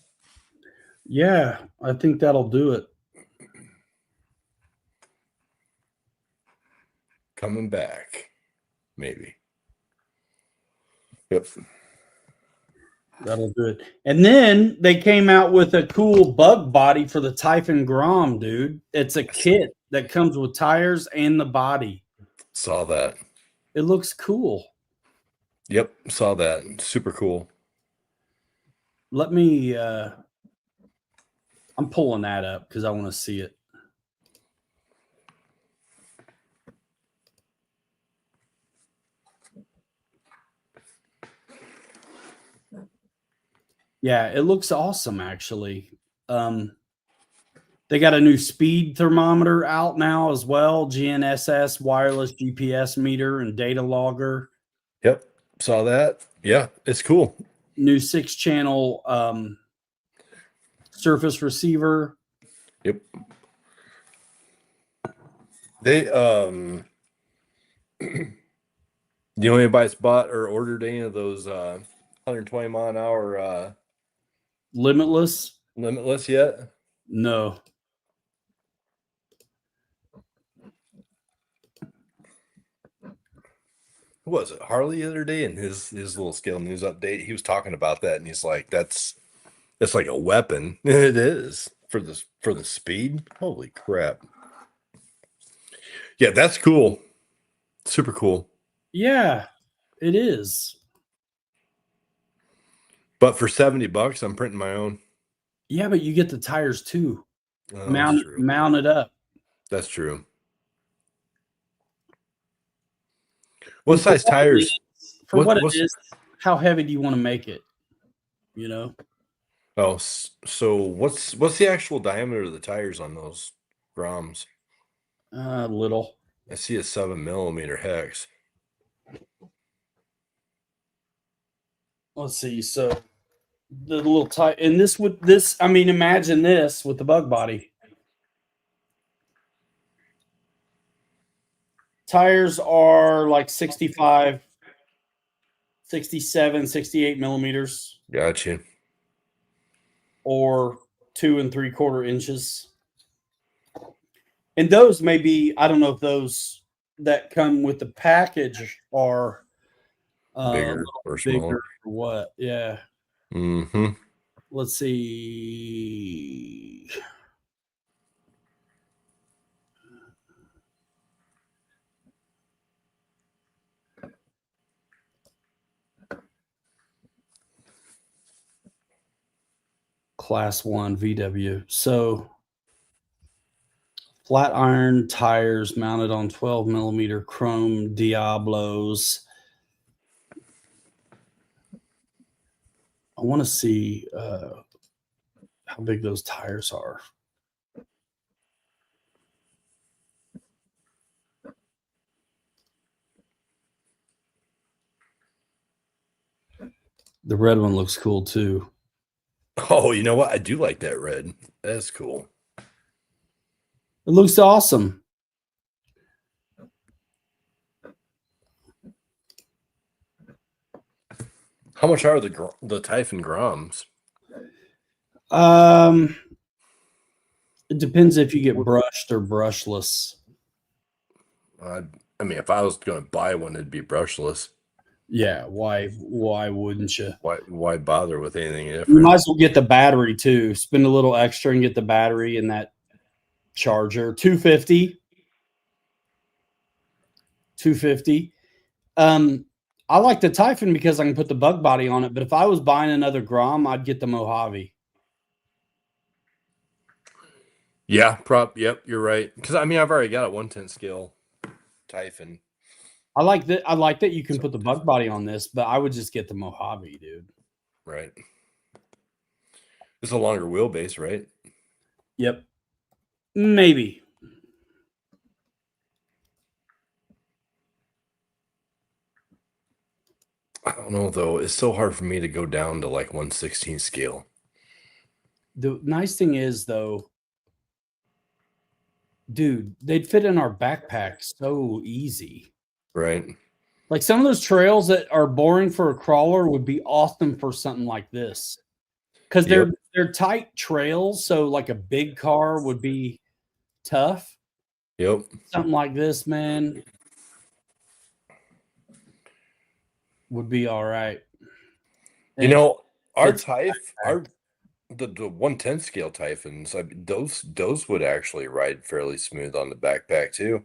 Yeah, I think that'll do it. Coming back. Maybe. Yep. That'll do it. And then they came out with a cool bug body for the Typhon Grom, dude. It's a kit that comes with tires and the body. Saw that. It looks cool. Yep, saw that. Super cool. Let me I'm pulling that up because I want to see it. Yeah, it looks awesome actually. They got a new speed thermometer out now as well, GNSS wireless GPS meter and data logger. Yep, saw that. Yeah, it's cool. New 6-channel surface receiver. Yep. They you know anybody's bought or ordered any of those 120 mile an hour Limitless? limitless yet? No. Who was it? Harley the other day in his little scale news update. He was talking about that, and he's like, "That's like a weapon." It is for the speed. Holy crap! Yeah, that's cool. Super cool. Yeah, it is. But for $70, I'm printing my own. Yeah, but you get the tires too. Oh, Mount it up. That's true. What size tires? For what it is, how heavy do you want to make it? You know? Oh, so what's the actual diameter of the tires on those Groms? Little. I see a 7 millimeter hex. Let's see. So the little tire, and this, I mean, imagine this with the bug body. Tires are like 65, 67, 68 millimeters. Gotcha. Or 2 3/4 inches. And those may be, I don't know if those that come with the package are Bigger or smaller. or what. Yeah. Mm-hmm. Let's see. Class 1 VW. So flat iron tires mounted on 12 millimeter chrome Diablos. I want to see how big those tires are. The red one looks cool too. Oh, you know what? I do like that red. That's cool. It looks awesome. How much are the Typhon Groms? It depends if you get brushed or brushless. I mean, if I was going to buy one, it'd be brushless. Yeah, why wouldn't you? Why bother with anything different? You might as well get the battery too. Spend a little extra and get the battery and that charger. $250. I like the Typhon because I can put the bug body on it, but if I was buying another Grom, I'd get the Mojave. Yeah, yep, you're right. Because I mean, I've already got a 1/10 scale Typhon. I like that you can put the bug body on this, but I would just get the Mojave, dude. Right. It's a longer wheelbase, right? Yep. Maybe. I don't know though. It's so hard for me to go down to like 1/16 scale. The nice thing is though, dude, they'd fit in our backpack so easy. Right. Like some of those trails that are boring for a crawler would be awesome for something like this. Because they're tight trails, so like a big car would be tough. Yep. Something like this, man, would be all right. You know, our it's the 1/10 scale Typhons, those would actually ride fairly smooth on the backpack too.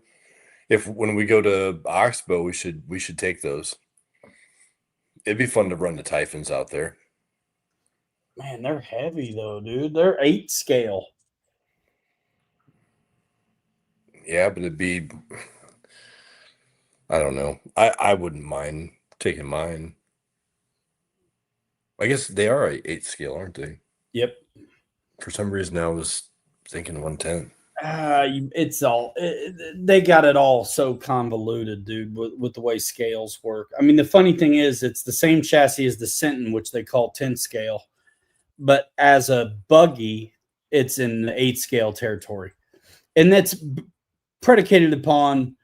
When we go to Oxbow, we should take those. It'd be fun to run the Typhons out there. Man, they're heavy though, dude. They're 8 scale. Yeah, but it'd be, I don't know. I wouldn't mind taking mine. I guess they are a 8 scale, aren't they? Yep. For some reason, I was thinking 1/10. They got it all so convoluted, dude, with the way scales work. I mean, the funny thing is, it's the same chassis as the Senton, which they call 10 scale, but as a buggy, it's in the 8 scale territory, and that's predicated upon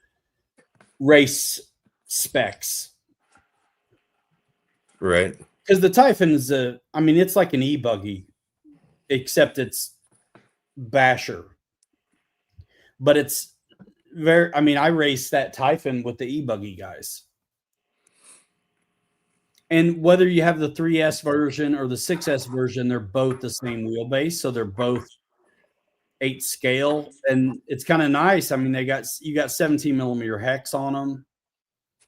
race specs. Right. Because the Typhon is it's like an e-buggy, except it's basher. But it's I raced that Typhon with the e-buggy guys. And whether you have the 3S version or the 6S version, they're both the same wheelbase. So they're both 8 scale. And it's kind of nice. I mean, you got 17 millimeter hex on them.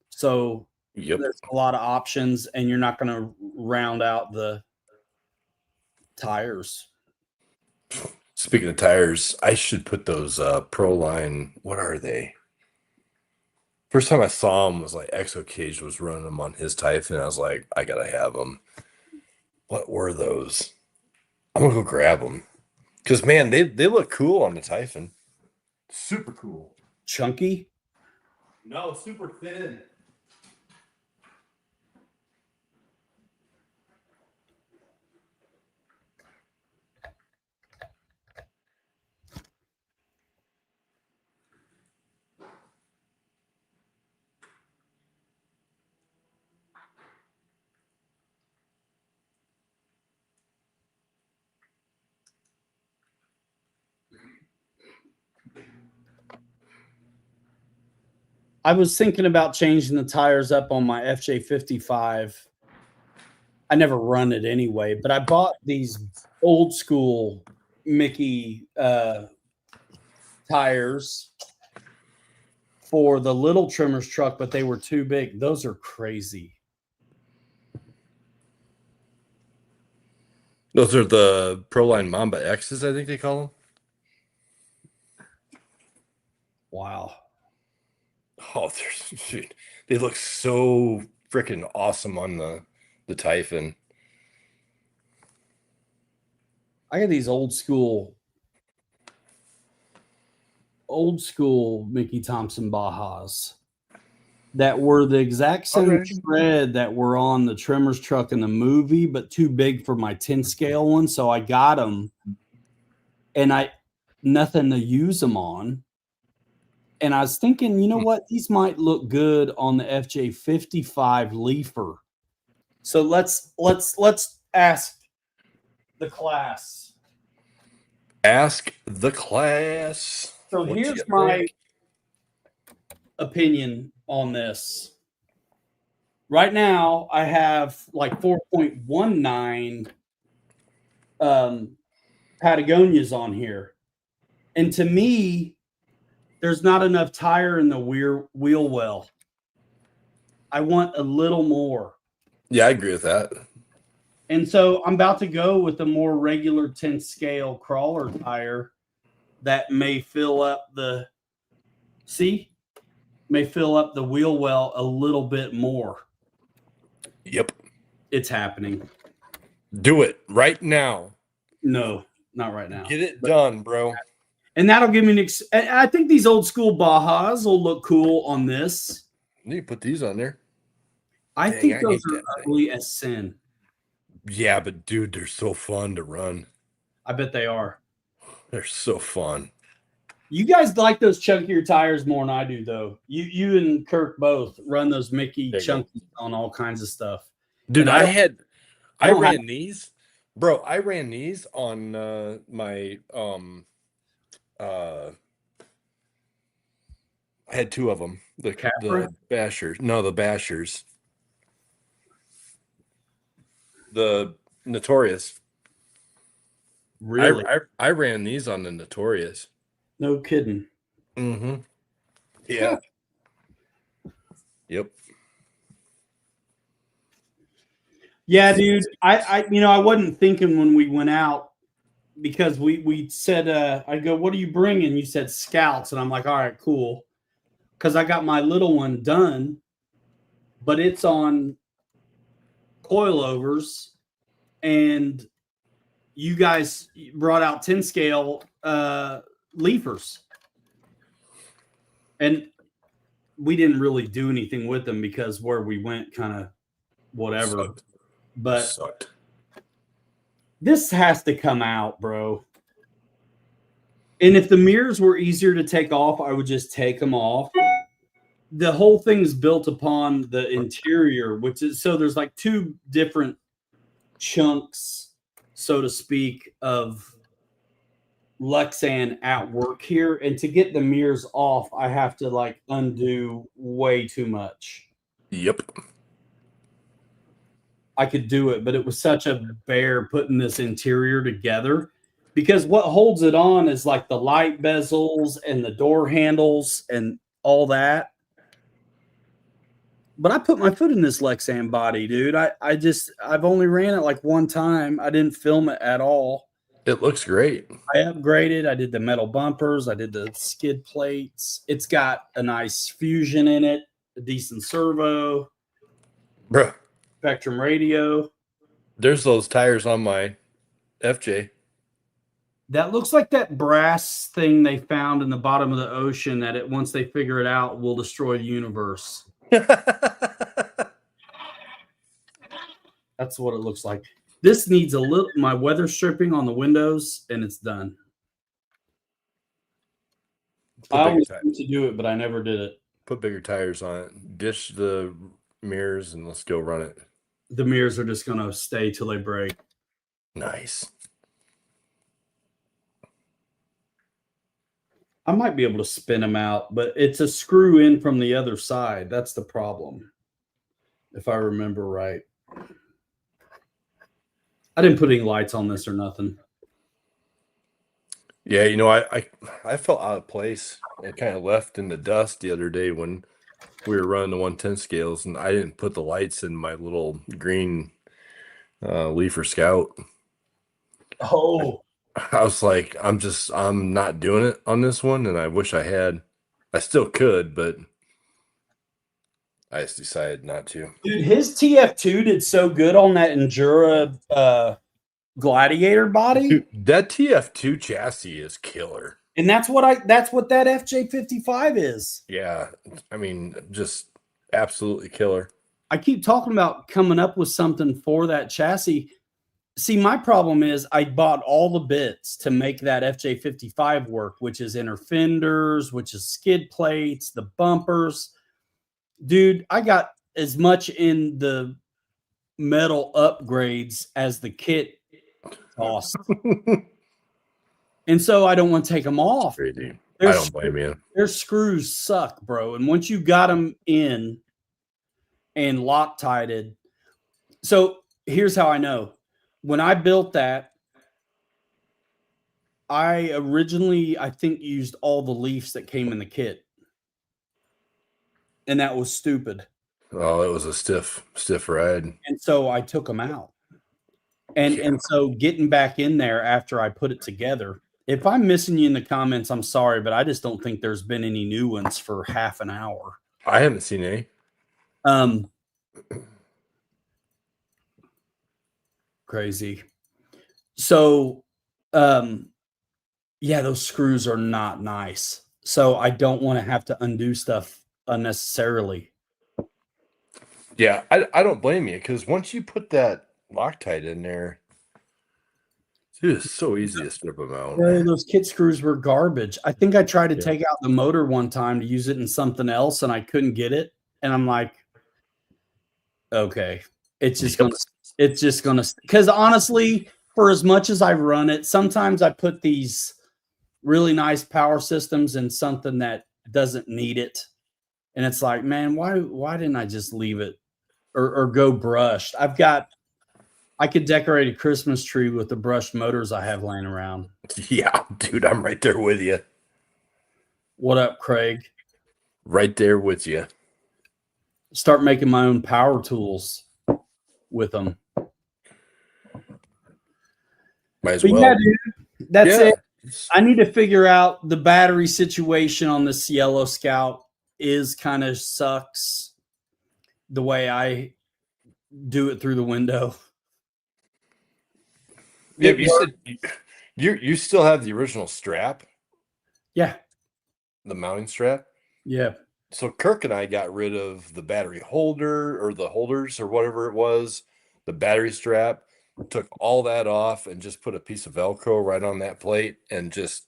So there's a lot of options, and you're not going to round out the tires. Speaking of tires, I should put those Proline. What are they? First time I saw them was like Exo Cage was running them on his Typhon. I was like, I gotta have them. What were those? I'm gonna go grab them because man, they look cool on the Typhon. Super cool. Chunky? No, super thin. I was thinking about changing the tires up on my FJ55. I never run it anyway, but I bought these old school Mickey tires for the little trimmer's truck, but they were too big. Those are crazy. Those are the Proline Mamba X's, I think they call them. Wow. Oh, they look so freaking awesome on the Typhon. I got these old school Mickey Thompson Bajas that were the exact same tread that were on the Tremors truck in the movie, but too big for my 10 scale one. So I got them, and nothing to use them on. And I was thinking, you know what? These might look good on the FJ55 Leafer. So let's ask the class. Ask the class. So here's my opinion on this. Right now, I have like 4.19 Patagonias on here. And to me, there's not enough tire in the wheel well. I want a little more. Yeah, I agree with that. And so I'm about to go with a more regular 10 scale crawler tire that may fill up the wheel well a little bit more. Yep. It's happening. Do it right now. No, not right now. Get it done, bro. And that'll give me I think these old school Bajas will look cool on this. You put these on there. I think those are ugly as sin. Yeah, but dude, they're so fun to run. I bet they are. They're so fun. You guys like those chunkier tires more than I do, though. You and Kirk both run those Mickey chunky on all kinds of stuff. Dude, I ran these. Bro, I ran these on my I had two of them. The Bashers. No, the Bashers. The Notorious. Really? I ran these on the Notorious. No kidding. Mm-hmm. Yeah. Yep. Yeah, dude. I wasn't thinking when we went out because we said I go, what are you bringing? You said Scouts, and I'm like, all right, cool. Because I got my little one done, but it's on coilovers, and you guys brought out 10 scale leafers, and we didn't really do anything with them because where we went kind of whatever. But this has to come out, bro. And if the mirrors were easier to take off, I would just take them off. The whole thing is built upon the interior, which is so there's like two different chunks, so to speak, of Lexan at work here. And to get the mirrors off, I have to like undo way too much. Yep. I could do it, but it was such a bear putting this interior together because what holds it on is like the light bezels and the door handles and all that. But I put my foot in this Lexan body, dude. I've only ran it like one time. I didn't film it at all. It looks great. I upgraded. I did the metal bumpers. I did the skid plates. It's got a nice fusion in it, a decent servo. Bruh. Spectrum radio. There's those tires on my FJ. That looks like that brass thing they found in the bottom of the ocean that once they figure it out will destroy the universe. That's what it looks like. This needs my weather stripping on the windows, and it's done. I always wanted to do it, but I never did it. Put bigger tires on it. Dish the mirrors, and let's go run it. The mirrors are just going to stay till they break. Nice. I might be able to spin them out, but it's a screw in from the other side. That's the problem, if I remember right. I didn't put any lights on this or nothing. Yeah, I felt out of place. I kind of left in the dust the other day when we were running the 110 scales, and I didn't put the lights in my little green Leafer Scout. Oh, I was like, I'm not doing it on this one, and I wish I had. I still could, but I just decided not to. dude, his TF2 did so good on that Endura Gladiator body. Dude, that TF2 chassis is killer. And that's what that FJ55 is. Yeah, I mean, just absolutely killer. I keep talking about coming up with something for that chassis. See, my problem is I bought all the bits to make that FJ55 work, which is inner fenders, which is skid plates, the bumpers. Dude, I got as much in the metal upgrades as the kit cost. And so I don't want to take them off. Crazy. I don't blame you. Their screws suck, bro. And once you got them in and Loctited, so here's how I know. When I built that, I originally, I think, used all the leafs that came in the kit. And that was stupid. Oh, it was a stiff ride. And so I took them out. And so getting back in there after I put it together, if I'm missing you in the comments, I'm sorry, but I just don't think there's been any new ones for half an hour. I haven't seen any. Crazy. So, yeah, those screws are not nice. So I don't want to have to undo stuff unnecessarily. Yeah, I don't blame you, because once you put that Loctite in there, dude, it's so easy to strip them out. Bro, those kit screws were garbage. I think I tried to take out the motor one time to use it in something else, and I couldn't get it. And I'm like, okay, it's just gonna, because honestly, for as much as I run it, sometimes I put these really nice power systems in something that doesn't need it. And it's like, man, why didn't I just leave it or go brushed? I could decorate a Christmas tree with the brushed motors I have laying around. Yeah, dude, I'm right there with you. What up, Craig? Right there with you. Start making my own power tools with them. Might as well. Yeah, dude, that's it. I need to figure out the battery situation on this Yellow Scout is kind of sucks the way I do it through the window. Yeah, you said you still have the original strap? Yeah. The mounting strap? Yeah. So Kirk and I got rid of the battery holder, or the holders, or whatever it was, the battery strap, took all that off and just put a piece of Velcro right on that plate and just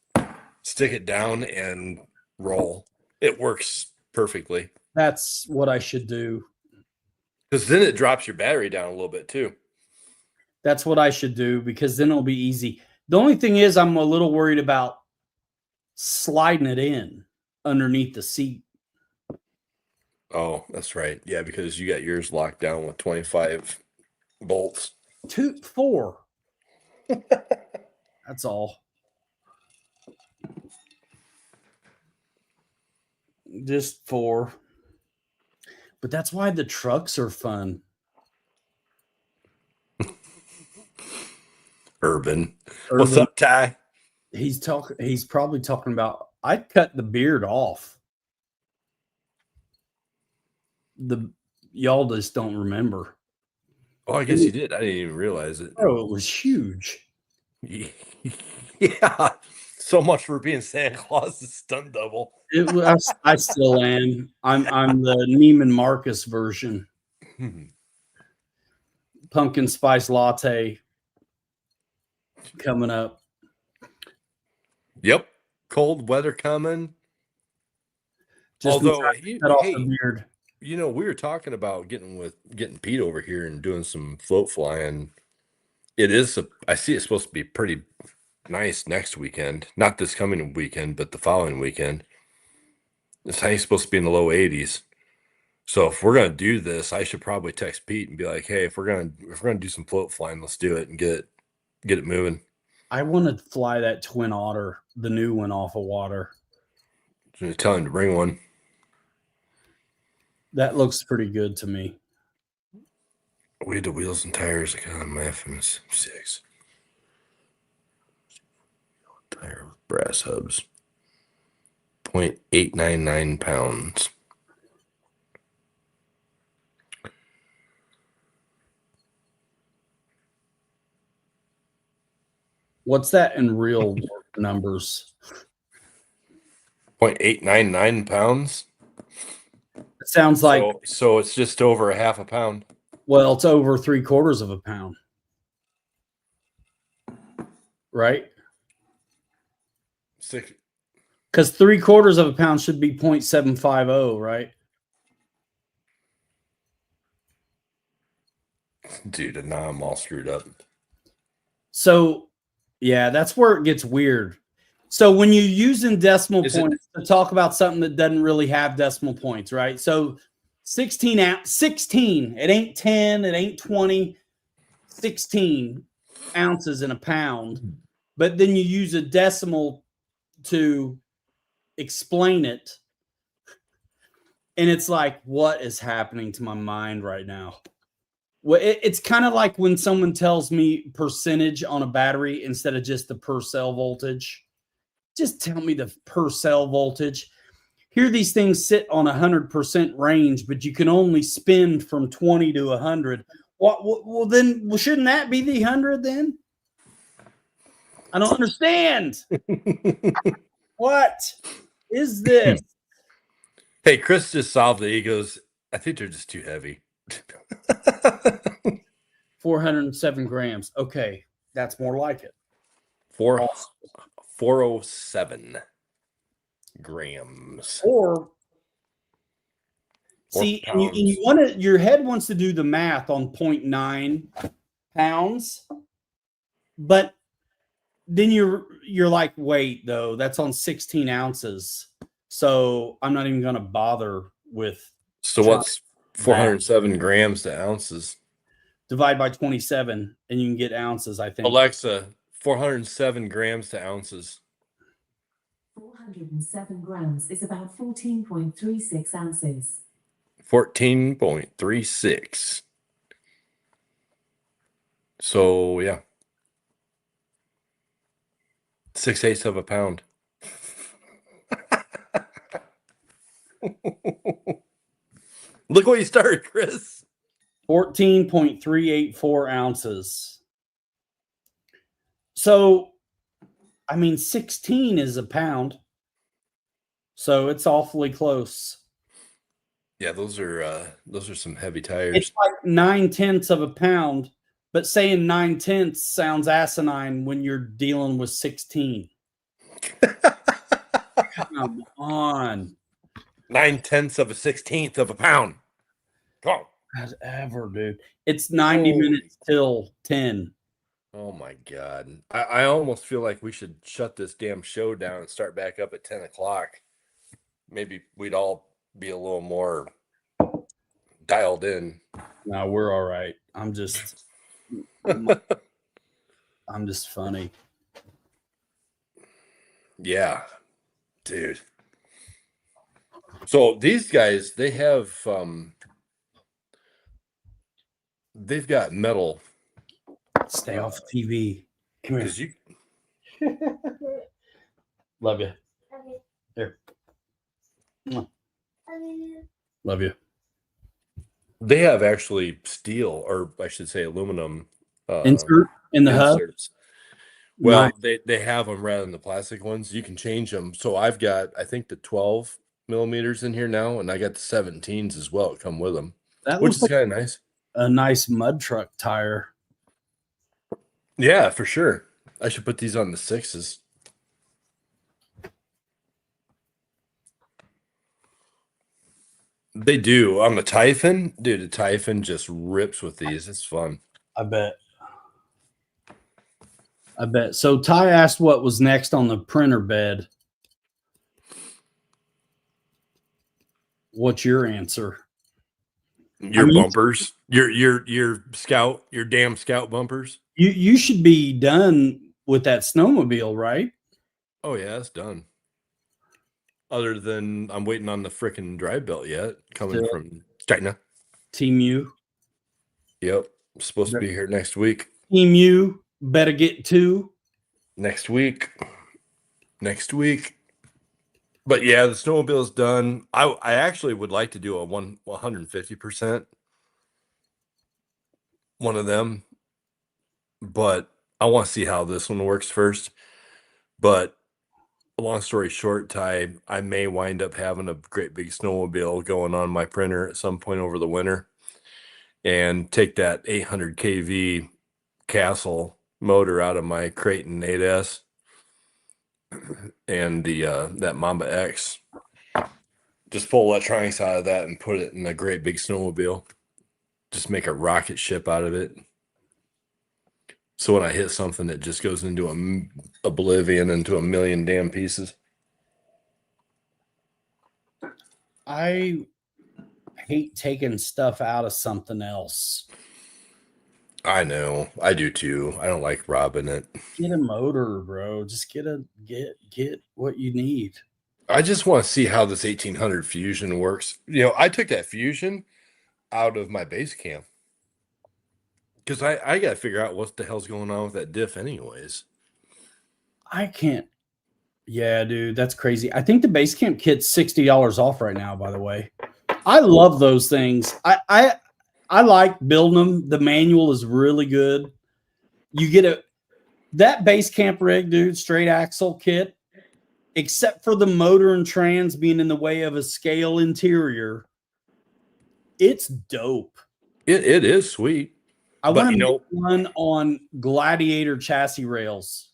stick it down and roll. It works perfectly. That's what I should do. Because then it drops your battery down a little bit too. That's what I should do, because then it'll be easy. The only thing is I'm a little worried about sliding it in underneath the seat. Oh, that's right. Yeah, because you got yours locked down with 25 bolts. 4. That's all. Just 4. But that's why the trucks are fun. Urban. What's up, Ty? He's probably talking about, I cut the beard off. Y'all just don't remember. Oh, I guess you did. I didn't even realize it. Oh, it was huge. Yeah. So much for being Santa Claus's stunt double. I still am. I'm the Neiman Marcus version. Pumpkin spice latte coming up. Yep. Cold weather coming. Although, hey, you know, we were talking about getting Pete over here and doing some float flying. I see it's supposed to be pretty nice next weekend. Not this coming weekend, but the following weekend. It's supposed to be in the low 80s. So if we're gonna do this, I should probably text Pete and be like, "Hey, if we're gonna do some float flying, let's do it and get it moving." I want to fly that Twin Otter, the new one, off of water. So tell him to bring one. That looks pretty good to me. We had the wheels and tires on my F86. Tire with brass hubs. 0.899 pounds. What's that in real numbers? 0.899 pounds. It sounds like so it's just over a half a pound. Well, it's over 3/4 of a pound, right? Because 3/4 of a pound should be 0.750, right? Dude, and now I'm all screwed up. So, yeah, that's where it gets weird. So when you're using decimal points to talk about something that doesn't really have decimal points, right? So 16, it ain't 10, it ain't 20, 16 ounces in a pound. But then you use a decimal to explain it. And it's like, what is happening to my mind right now? Well, it's kind of like when someone tells me percentage on a battery instead of just the per cell voltage. Just tell me the per cell voltage. Here, these things sit on 100% range, but you can only spin from 20 to 100. Well, then, shouldn't that be the 100 then? I don't understand. What is this? Hey, Chris just solved it. He goes, I think they're just too heavy. 407 grams. Okay, that's more like it. 407 grams. Or see, and you want to, your head wants to do the math on 0.9 pounds, but then you're like, wait, though, that's on 16 ounces. So I'm not even going to bother with. So what's 407 grams to ounces? Divide by 27, and you can get ounces, I think. Alexa, 407 grams to ounces. 407 grams is about 14.36 ounces. 14.36. So, yeah. 6/8 of a pound. Look what you started, Chris. 14.384 ounces. So, I mean, 16 is a pound. So it's awfully close. Yeah, those are some heavy tires. It's like 9/10 of a pound, but saying 9/10 sounds asinine when you're dealing with 16. Come on. 9/10 of a 16th of a pound. Come on. Whatever, dude. It's 90 minutes till 10. Oh my God. I almost feel like we should shut this damn show down and start back up at 10 o'clock. Maybe we'd all be a little more dialed in. No, we're all right. I'm just funny. Yeah, dude. So these guys, they have they've got metal. Stay off TV. Come here. Love you. Here. Love you. They have actually steel, or I should say aluminum insert in the inserts. hub. Well, they have them rather than the plastic ones. You can change them. So I've got, I think, the 12 millimeters in here now, and I got the 17s as well that come with them, which is kind of nice. A nice mud truck tire. Yeah, for sure. I should put these on the 6s. They do. On the Typhon, dude, the Typhon just rips with these. It's fun. I bet. So Ty asked what was next on the printer bed. What's your answer? Your bumpers, your Scout, your damn Scout bumpers. You should be done with that snowmobile, right? Oh yeah, it's done. Other than I'm waiting on the frickin' drive belt yet, coming from China. Team U. Yep, supposed to be here next week. Team U better get 2 next week. next week. But yeah, the snowmobile is done. I actually would like to do a 150% one of them, but I want to see how this one works first. But long story short, Ty, I may wind up having a great big snowmobile going on my printer at some point over the winter and take that 800 kV Castle motor out of my Creighton 8S and the that Mamba X. Just pull electronics out of that and put it in a great big snowmobile. Just make a rocket ship out of it. So when I hit something, it just goes into oblivion, into a million damn pieces. I hate taking stuff out of something else. I know. I do too. I don't like robbing it. Get a motor, bro. Just get what you need. I just want to see how this 1800 Fusion works. You know, I took that Fusion out of my base camp because I got to figure out what the hell's going on with that diff anyways. I can't. Yeah, dude, that's crazy. I think the base camp kit's $60 off right now, by the way. I love those things. I like building them. The manual is really good. You get that base camp rig, dude, straight axle kit, except for the motor and trans being in the way of a scale interior. It's dope. It is sweet. I want to make one on Gladiator chassis rails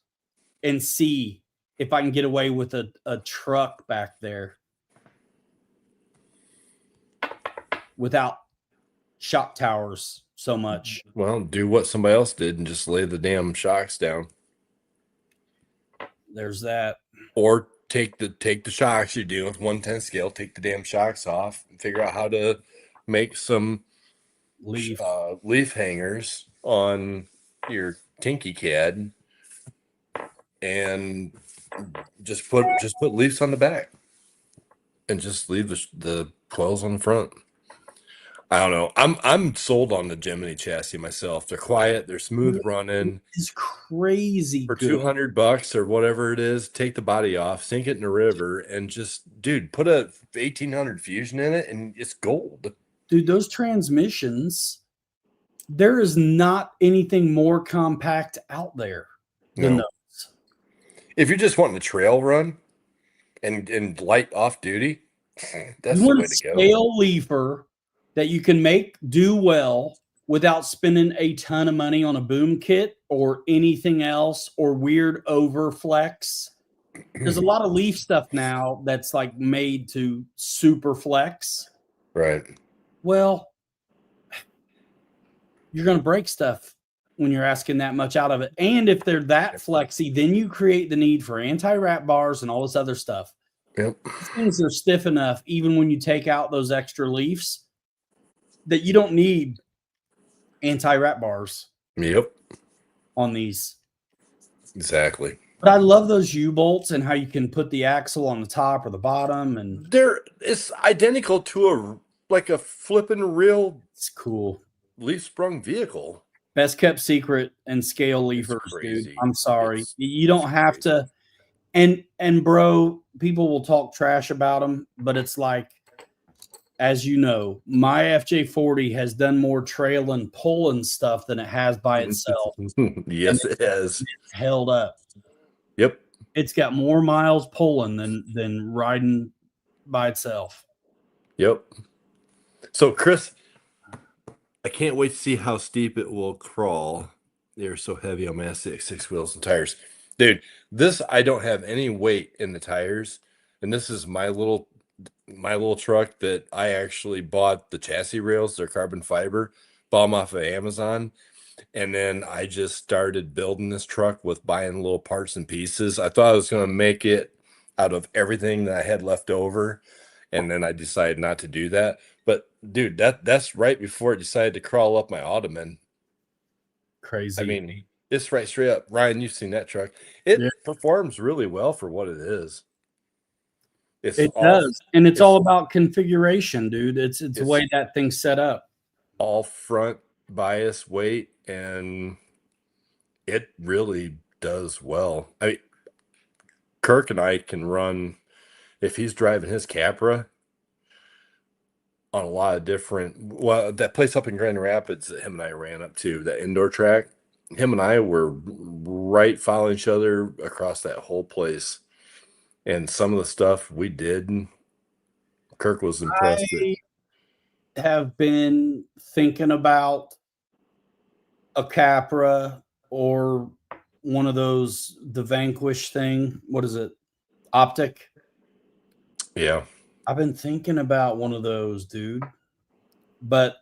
and see if I can get away with a truck back there without shock towers so much. Well, do what somebody else did and just lay the damn shocks down. There's that. Or take the shocks you're doing with 1/10 scale, take the damn shocks off and figure out how to make some leaf hangers on your Tinky Cad and just put leaves on the back and just leave the coils on the front. I don't know. I'm sold on the Gemini chassis myself. They're quiet, they're smooth running. It's crazy for good. $200 or whatever it is. Take the body off, sink it in the river, and just, dude, put a 1800 Fusion in it, and it's gold. Dude, those transmissions, there is not anything more compact out there than those. If you're just wanting a trail run and light off duty, that's the way to go. Scale lever that you can do well without spending a ton of money on a boom kit or anything else or weird overflex. There's a lot of leaf stuff now that's like made to super flex. Right. Well, you're going to break stuff when you're asking that much out of it. And if they're that flexy, then you create the need for anti-wrap bars and all this other stuff. Yep. These things are stiff enough, even when you take out those extra leaves, that you don't need anti-wrap bars. Yep. On these. Exactly. But I love those U-bolts and how you can put the axle on the top or the bottom, and it's identical to a flipping real. It's cool. Leaf sprung vehicle. Best kept secret and scale levers, dude. I'm sorry. You don't have to. And bro, people will talk trash about them, but it's like, as you know, my FJ40 has done more trail and pulling stuff than it has by itself. Yes, it has. It's held up. Yep. It's got more miles pulling than riding by itself. Yep. So, Chris, I can't wait to see how steep it will crawl. They're so heavy on my F86 wheels and tires. Dude, I don't have any weight in the tires, and this is my little truck that I actually bought the chassis rails. They're carbon fiber, bought them off of Amazon, and then I just started building this truck with buying little parts and pieces. I thought I was going to make it out of everything that I had left over, and then I decided not to do that. But dude, that's right before it decided to crawl up my ottoman. Crazy. I mean, it's right straight up. Ryan, you've seen that truck. It performs really well for what it is. It does. And it's all about configuration, dude. It's the way that thing's set up. All front bias weight, and it really does well. I mean, Kirk and I can run, if he's driving his Capra, on a lot of different, well, that place up in Grand Rapids that him and I ran up to, that indoor track, him and I were right following each other across that whole place. And some of the stuff we did, Kirk was impressed I have been thinking about a Capra or one of those, the Vanquish thing. What is it? Optic. Yeah. I've been thinking about one of those, dude. But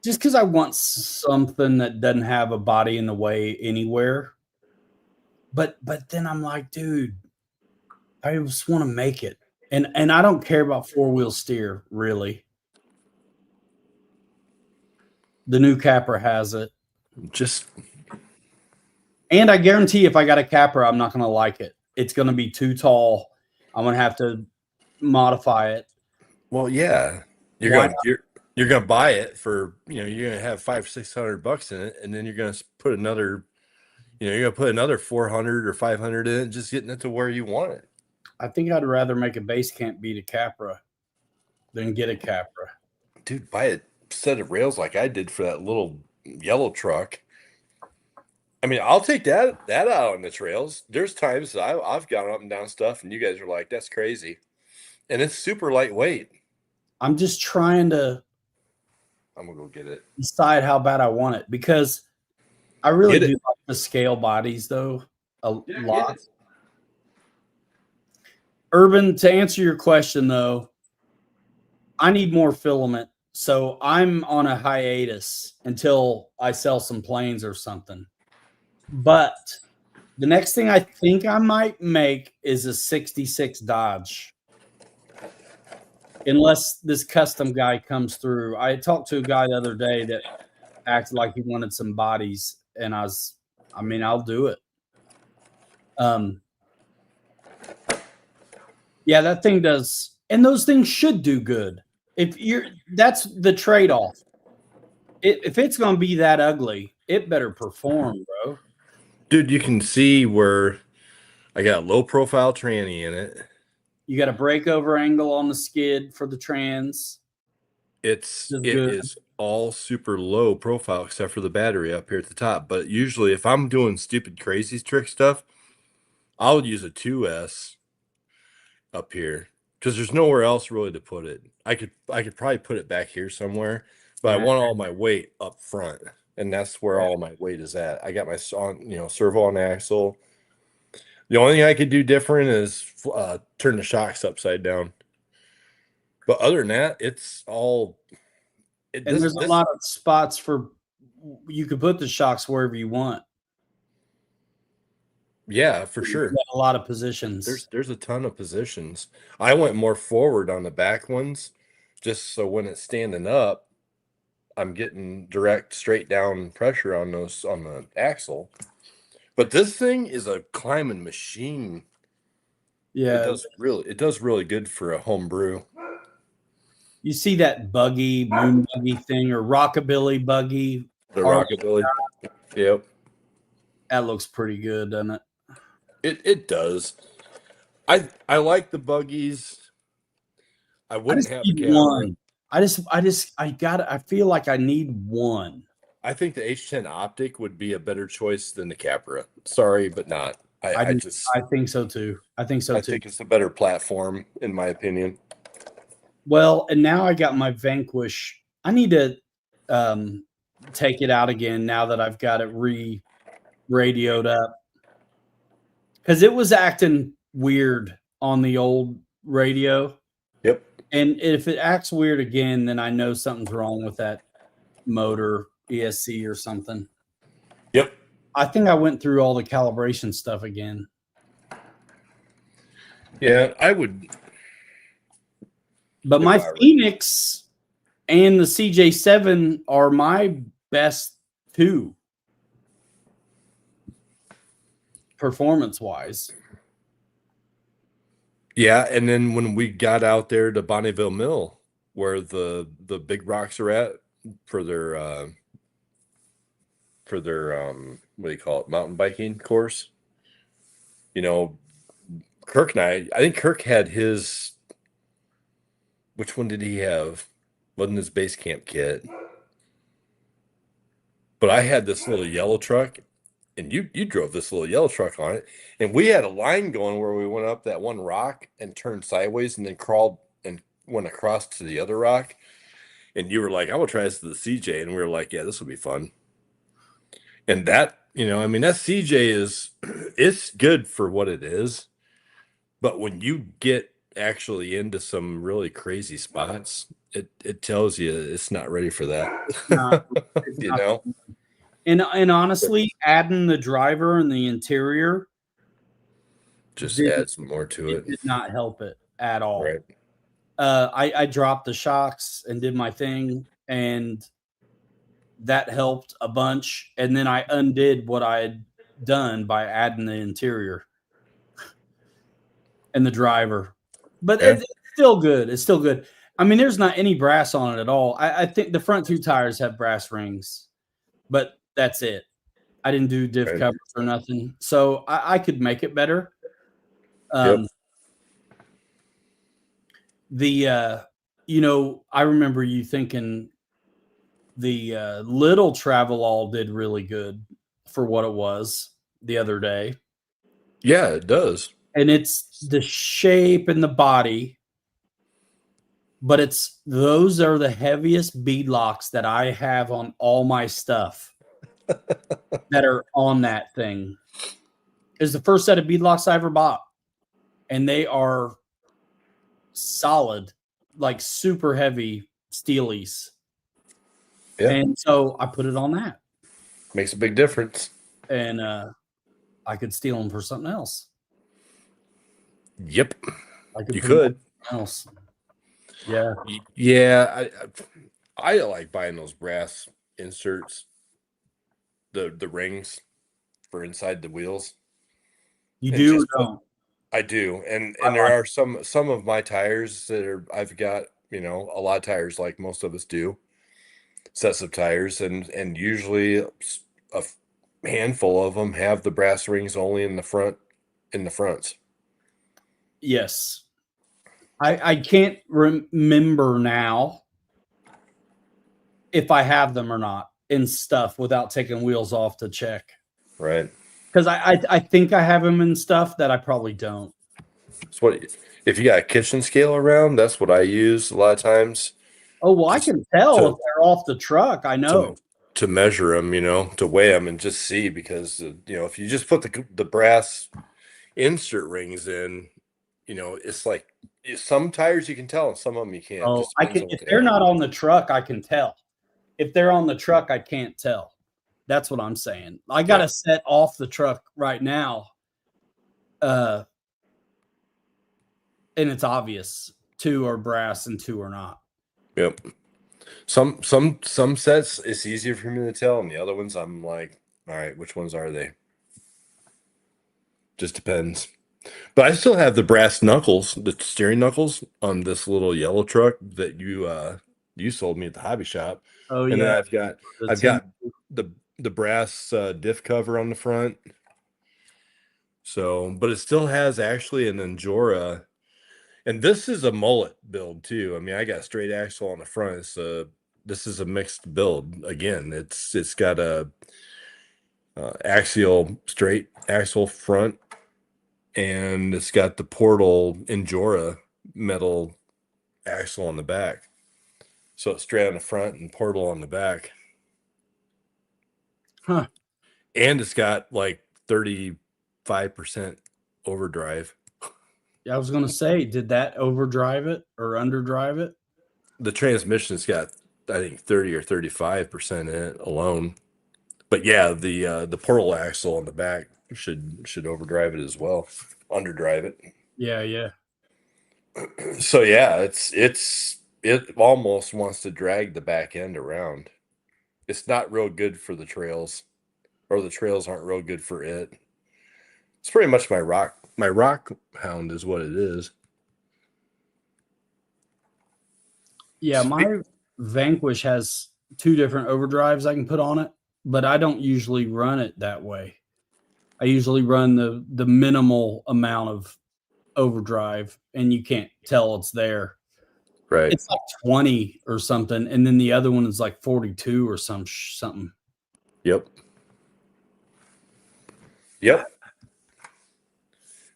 just because I want something that doesn't have a body in the way anywhere. But then I'm like, dude, I just want to make it. And I don't care about four-wheel steer, really. The new Capra has it. And I guarantee if I got a Capra, I'm not going to like it. It's going to be too tall. I'm going to have to modify it. Well, yeah. You're gonna buy it for, you're gonna have $500-600 in it, and then you're gonna put another, you're gonna put another 400 or 500 in it, just getting it to where you want it. I think I'd rather make a base camp beat a Capra than get a Capra. Dude, buy a set of rails like I did for that little yellow truck. I mean, I'll take that out on the trails. There's times that I've gone up and down stuff, and you guys are like, "That's crazy," and it's super lightweight. I'm just trying to. I'm gonna go get it. Decide how bad I want it, because I really do like the scale bodies though a lot. Urban, to answer your question though, I need more filament, so I'm on a hiatus until I sell some planes or something. But the next thing I think I might make is a 66 Dodge. Unless this custom guy comes through. I talked to a guy the other day that acted like he wanted some bodies, and I'll do it. Yeah, that thing does, and those things should do good. That's the trade-off. If it's going to be that ugly, it better perform, bro. Dude, you can see where I got a low profile tranny in it. You got a breakover angle on the skid for the trans. It is all super low profile except for the battery up here at the top. But usually if I'm doing stupid, crazy trick stuff, I'll use a 2S up here because there's nowhere else really to put it. I could probably put it back here somewhere, but I want all my weight up front, and that's where all my weight is at. I got my servo on the axle. The only thing I could do different is turn the shocks upside down. But other than that, it's all. There's a lot of spots for you can put the shocks wherever you want. Yeah, for sure. A lot of positions. There's a ton of positions. I went more forward on the back ones, just so when it's standing up, I'm getting direct straight down pressure on the axle. But this thing is a climbing machine. Yeah, it does really good for a home brew. You see that moon buggy thing, or rockabilly buggy? The rockabilly. Yep. That looks pretty good, doesn't it? It does. I like the buggies. I wouldn't have a one. I feel like I need one. I think the H10 Optic would be a better choice than the Capra. Sorry, but not. I think so too. I think it's a better platform, in my opinion. Well, and now I got my Vanquish. I need to take it out again now that I've got it radioed up, because it was acting weird on the old radio. Yep. And if it acts weird again, then I know something's wrong with that motor, ESC or something. Yep. I think I went through all the calibration stuff again. Yeah, I would. But my Phoenix and the CJ7 are my best two, performance-wise. Yeah, and then when we got out there to Bonneville Mill, where the big rocks are at for their what do you call it, mountain biking course, Kirk and I think Kirk had his, which one did he have? Wasn't his base camp kit. But I had this little yellow truck, and you drove this little yellow truck on it, and we had a line going where we went up that one rock and turned sideways and then crawled and went across to the other rock. And you were like, I will try this to the CJ. And we were like, yeah, this will be fun. And that, that CJ it's good for what it is. But when you get actually into some really crazy spots, it tells you it's not ready for that. It's not. And honestly, adding the driver and the interior just adds more to it. It did not help it at all. Right. I dropped the shocks and did my thing, and that helped a bunch. And then I undid what I had done by adding the interior and the driver. But it's still good. It's still good. I mean, there's not any brass on it at all. I think the front two tires have brass rings, but that's it. I didn't do diff covers or nothing. So I could make it better. I remember you thinking the little Travelall did really good for what it was the other day. Yeah, it does. And it's the shape and the body, but those are the heaviest beadlocks that I have on all my stuff that are on that thing. It's the first set of beadlocks I ever bought, and they are solid, like super heavy steelies. Yeah. And so I put it on that. Makes a big difference. And I could steal them for something else. Yep. You could. Else. Yeah. Yeah. I like buying those brass inserts, the rings for inside the wheels. You do or don't? I do. And there are some of my tires that I've got, a lot of tires like most of us do, sets of tires, and usually a handful of them have the brass rings only in the fronts. Yes. I can't remember now if I have them or not in stuff without taking wheels off to check. Right. Because I think I have them in stuff that I probably don't. So if you got a kitchen scale around, that's what I use a lot of times. Oh, well, I can tell if they're off the truck. I know. To measure them, to weigh them and just see, because, if you just put the brass insert rings in, it's like some tires you can tell and some of them you can't. Oh, I can. If they're not on the truck, I can tell. If they're on the truck, I can't tell. That's what I'm saying. I got a set off the truck right now. And it's obvious 2 are brass and 2 are not. Yep. Some sets it's easier for me to tell, and the other ones I'm like, all right, which ones are they? Just depends. But I still have the brass knuckles, the steering knuckles on this little yellow truck that you sold me at the hobby shop. Oh, and yeah. then I've got the brass diff cover on the front. So, but it still has actually an Endura, and this is a mullet build too. I mean, I got a straight axle on the front. This is a mixed build. Again, it's got a straight axle front, and it's got the Portal Endura metal axle on the back. So it's straight on the front and Portal on the back. Huh. And it's got like 35% overdrive. Yeah, I was going to say, did that overdrive it or underdrive it? The transmission's got, I think, 30 or 35% in it alone. But yeah, the Portal axle on the back should overdrive it as well, underdrive it. Yeah. So yeah, it almost wants to drag the back end around. It's not real good for the trails, or the trails aren't real good for it. It's pretty much my rock hound is what it is. Yeah, my Vanquish has 2 different overdrives I can put on it, but I don't usually run it that way. I usually run the minimal amount of overdrive, and you can't tell it's there. Right. It's like 20 or something, and then the other one is like 42 or something. Yep.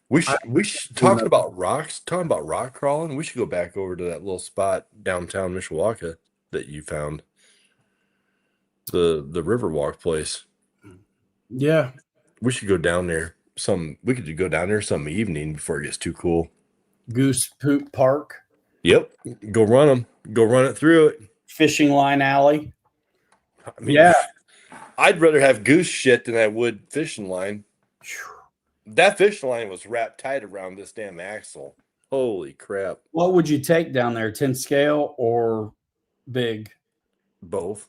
We should talking about rock crawling. We should go back over to that little spot downtown Mishawaka that you found. The Riverwalk place. Yeah. We should go down there. We could go down there some evening before it gets too cool. Goose Poop Park. Yep. Go run them. Go run it through it. Fishing line alley. I mean, I'd rather have goose shit than I would fishing line. That fishing line was wrapped tight around this damn axle. Holy crap. What would you take down there? 10 scale or big? Both.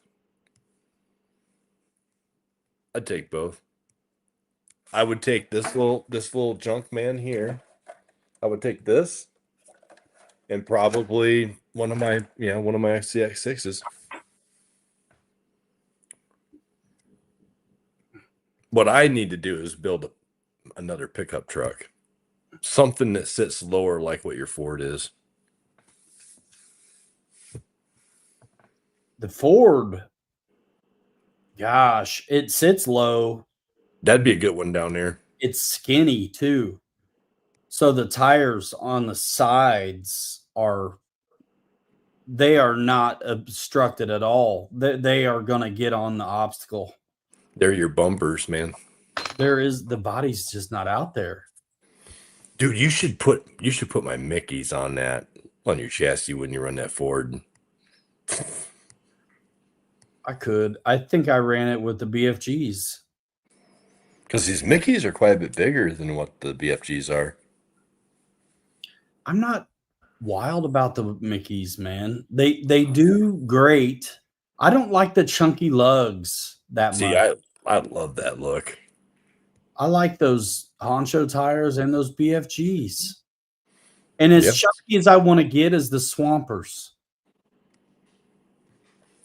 I'd take both. I would take this little junk man here. I would take this and probably one of my CX6s. What I need to do is build another pickup truck. Something that sits lower like what your Ford is. The Ford. Gosh, it sits low. That'd be a good one down there. It's skinny too. So the tires on the sides are not obstructed at all. They are going to get on the obstacle. They're your bumpers, man. The body's just not out there. Dude, you should put my Mickeys on your chassis when you run that Ford. I could. I think I ran it with the BFGs. Because these Mickeys are quite a bit bigger than what the BFGs are. I'm not wild about the Mickeys, man. They do great. I don't like the chunky lugs that much. See, I love that look. I like those Honcho tires and those BFGs. And as chunky as I want to get is the Swampers.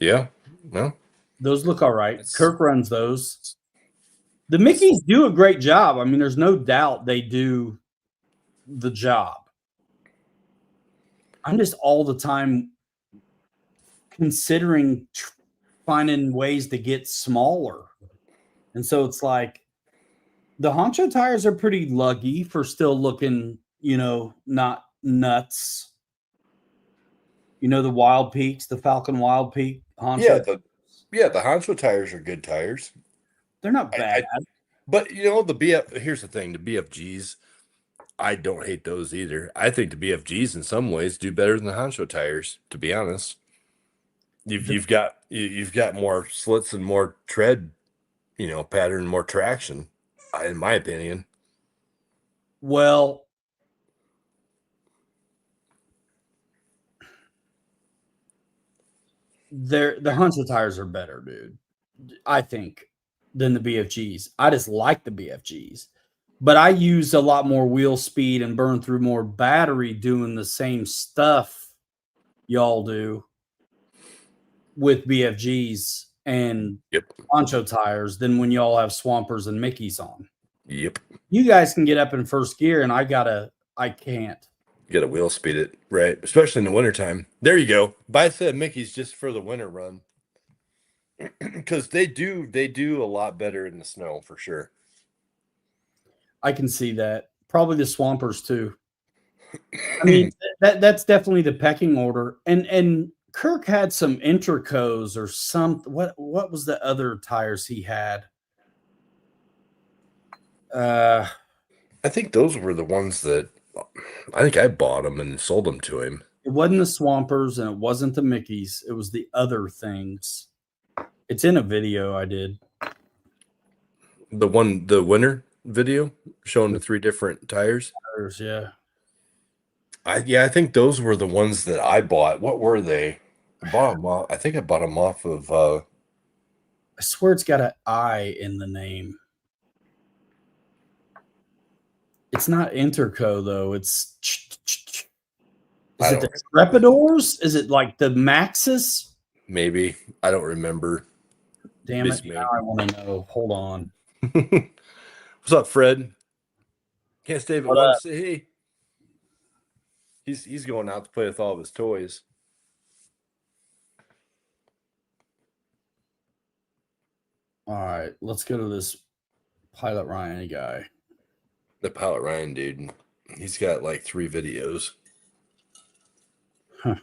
Yeah. No. Those look all right. Kirk runs those. The Mickeys do a great job. I mean, there's no doubt they do the job. I'm just all the time considering finding ways to get smaller. And so it's like the Honcho tires are pretty luggy for still looking, not nuts. The Wild Peaks, the Falcon Wild Peak Honcho. Yeah, the Honcho tires are good tires. They're not bad. But here's the thing, the BFGs, I don't hate those either. I think the BFGs in some ways do better than the Honcho tires, to be honest. You've got more slits and more tread, pattern, more traction, in my opinion. Well, the Honcho tires are better, dude. I think, than the BFGs. I just like the BFGs, but I use a lot more wheel speed and burn through more battery doing the same stuff y'all do with BFGs and Honcho tires than when y'all have Swampers and Mickeys on. Yep. You guys can get up in first gear, and I can't. You got to wheel speed it, right? Especially in the wintertime. There you go. Buy a set of Mickeys just for the winter run. Because they do a lot better in the snow for sure. I can see that. Probably the Swampers too. I mean, that's definitely the pecking order. And Kirk had some Intercos or some. What was the other tires he had? I think those were the ones that I think I bought them and sold them to him. It wasn't the Swampers and it wasn't the Mickeys. It was the other things. It's in a video I did. The winter video showing the 3 different tires. Yeah. I think those were the ones that I bought. What were they? I bought them off. I think I bought them off of. I swear it's got an I in the name. It's not Interco though. Is it the Trepadors? Is it like the Maxis? Maybe. I don't remember. Damn it. Now I want to know. Hold on. What's up, Fred? Can't stay but What one up? to say hey. He's going out to play with all of his toys. All right, let's go to this Pilot Ryan guy. The Pilot Ryan dude. He's got like 3 videos. Huh.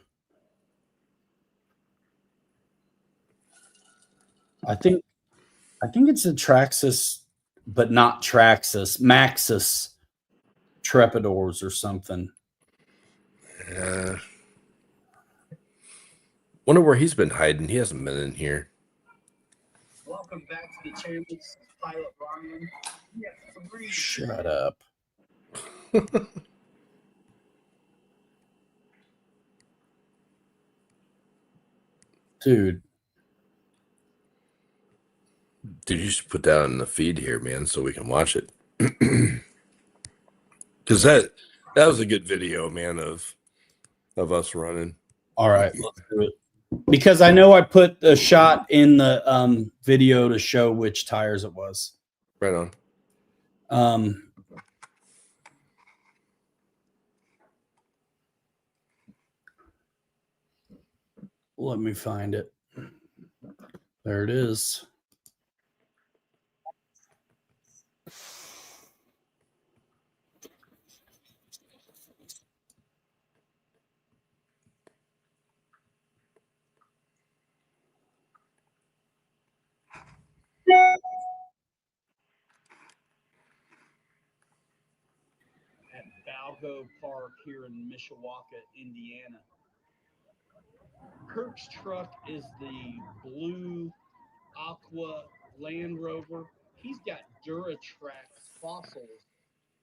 I think it's a Traxxas, but not Traxxas, Maxxis Trepidors or something. Wonder where he's been hiding. He hasn't been in here. Welcome back to the channel, Pilot Ryan. Shut up. Dude. Dude, you should put that in the feed here, man, so we can watch it. Because that was a good video, man, of us running. All right, let's do it. Because I know I put a shot in the video to show which tires it was. Right on. Let me find it. There it is. At Valgo Park here in Mishawaka, Indiana. Kirk's truck is the blue Aqua Land Rover. He's got Duratrax fossils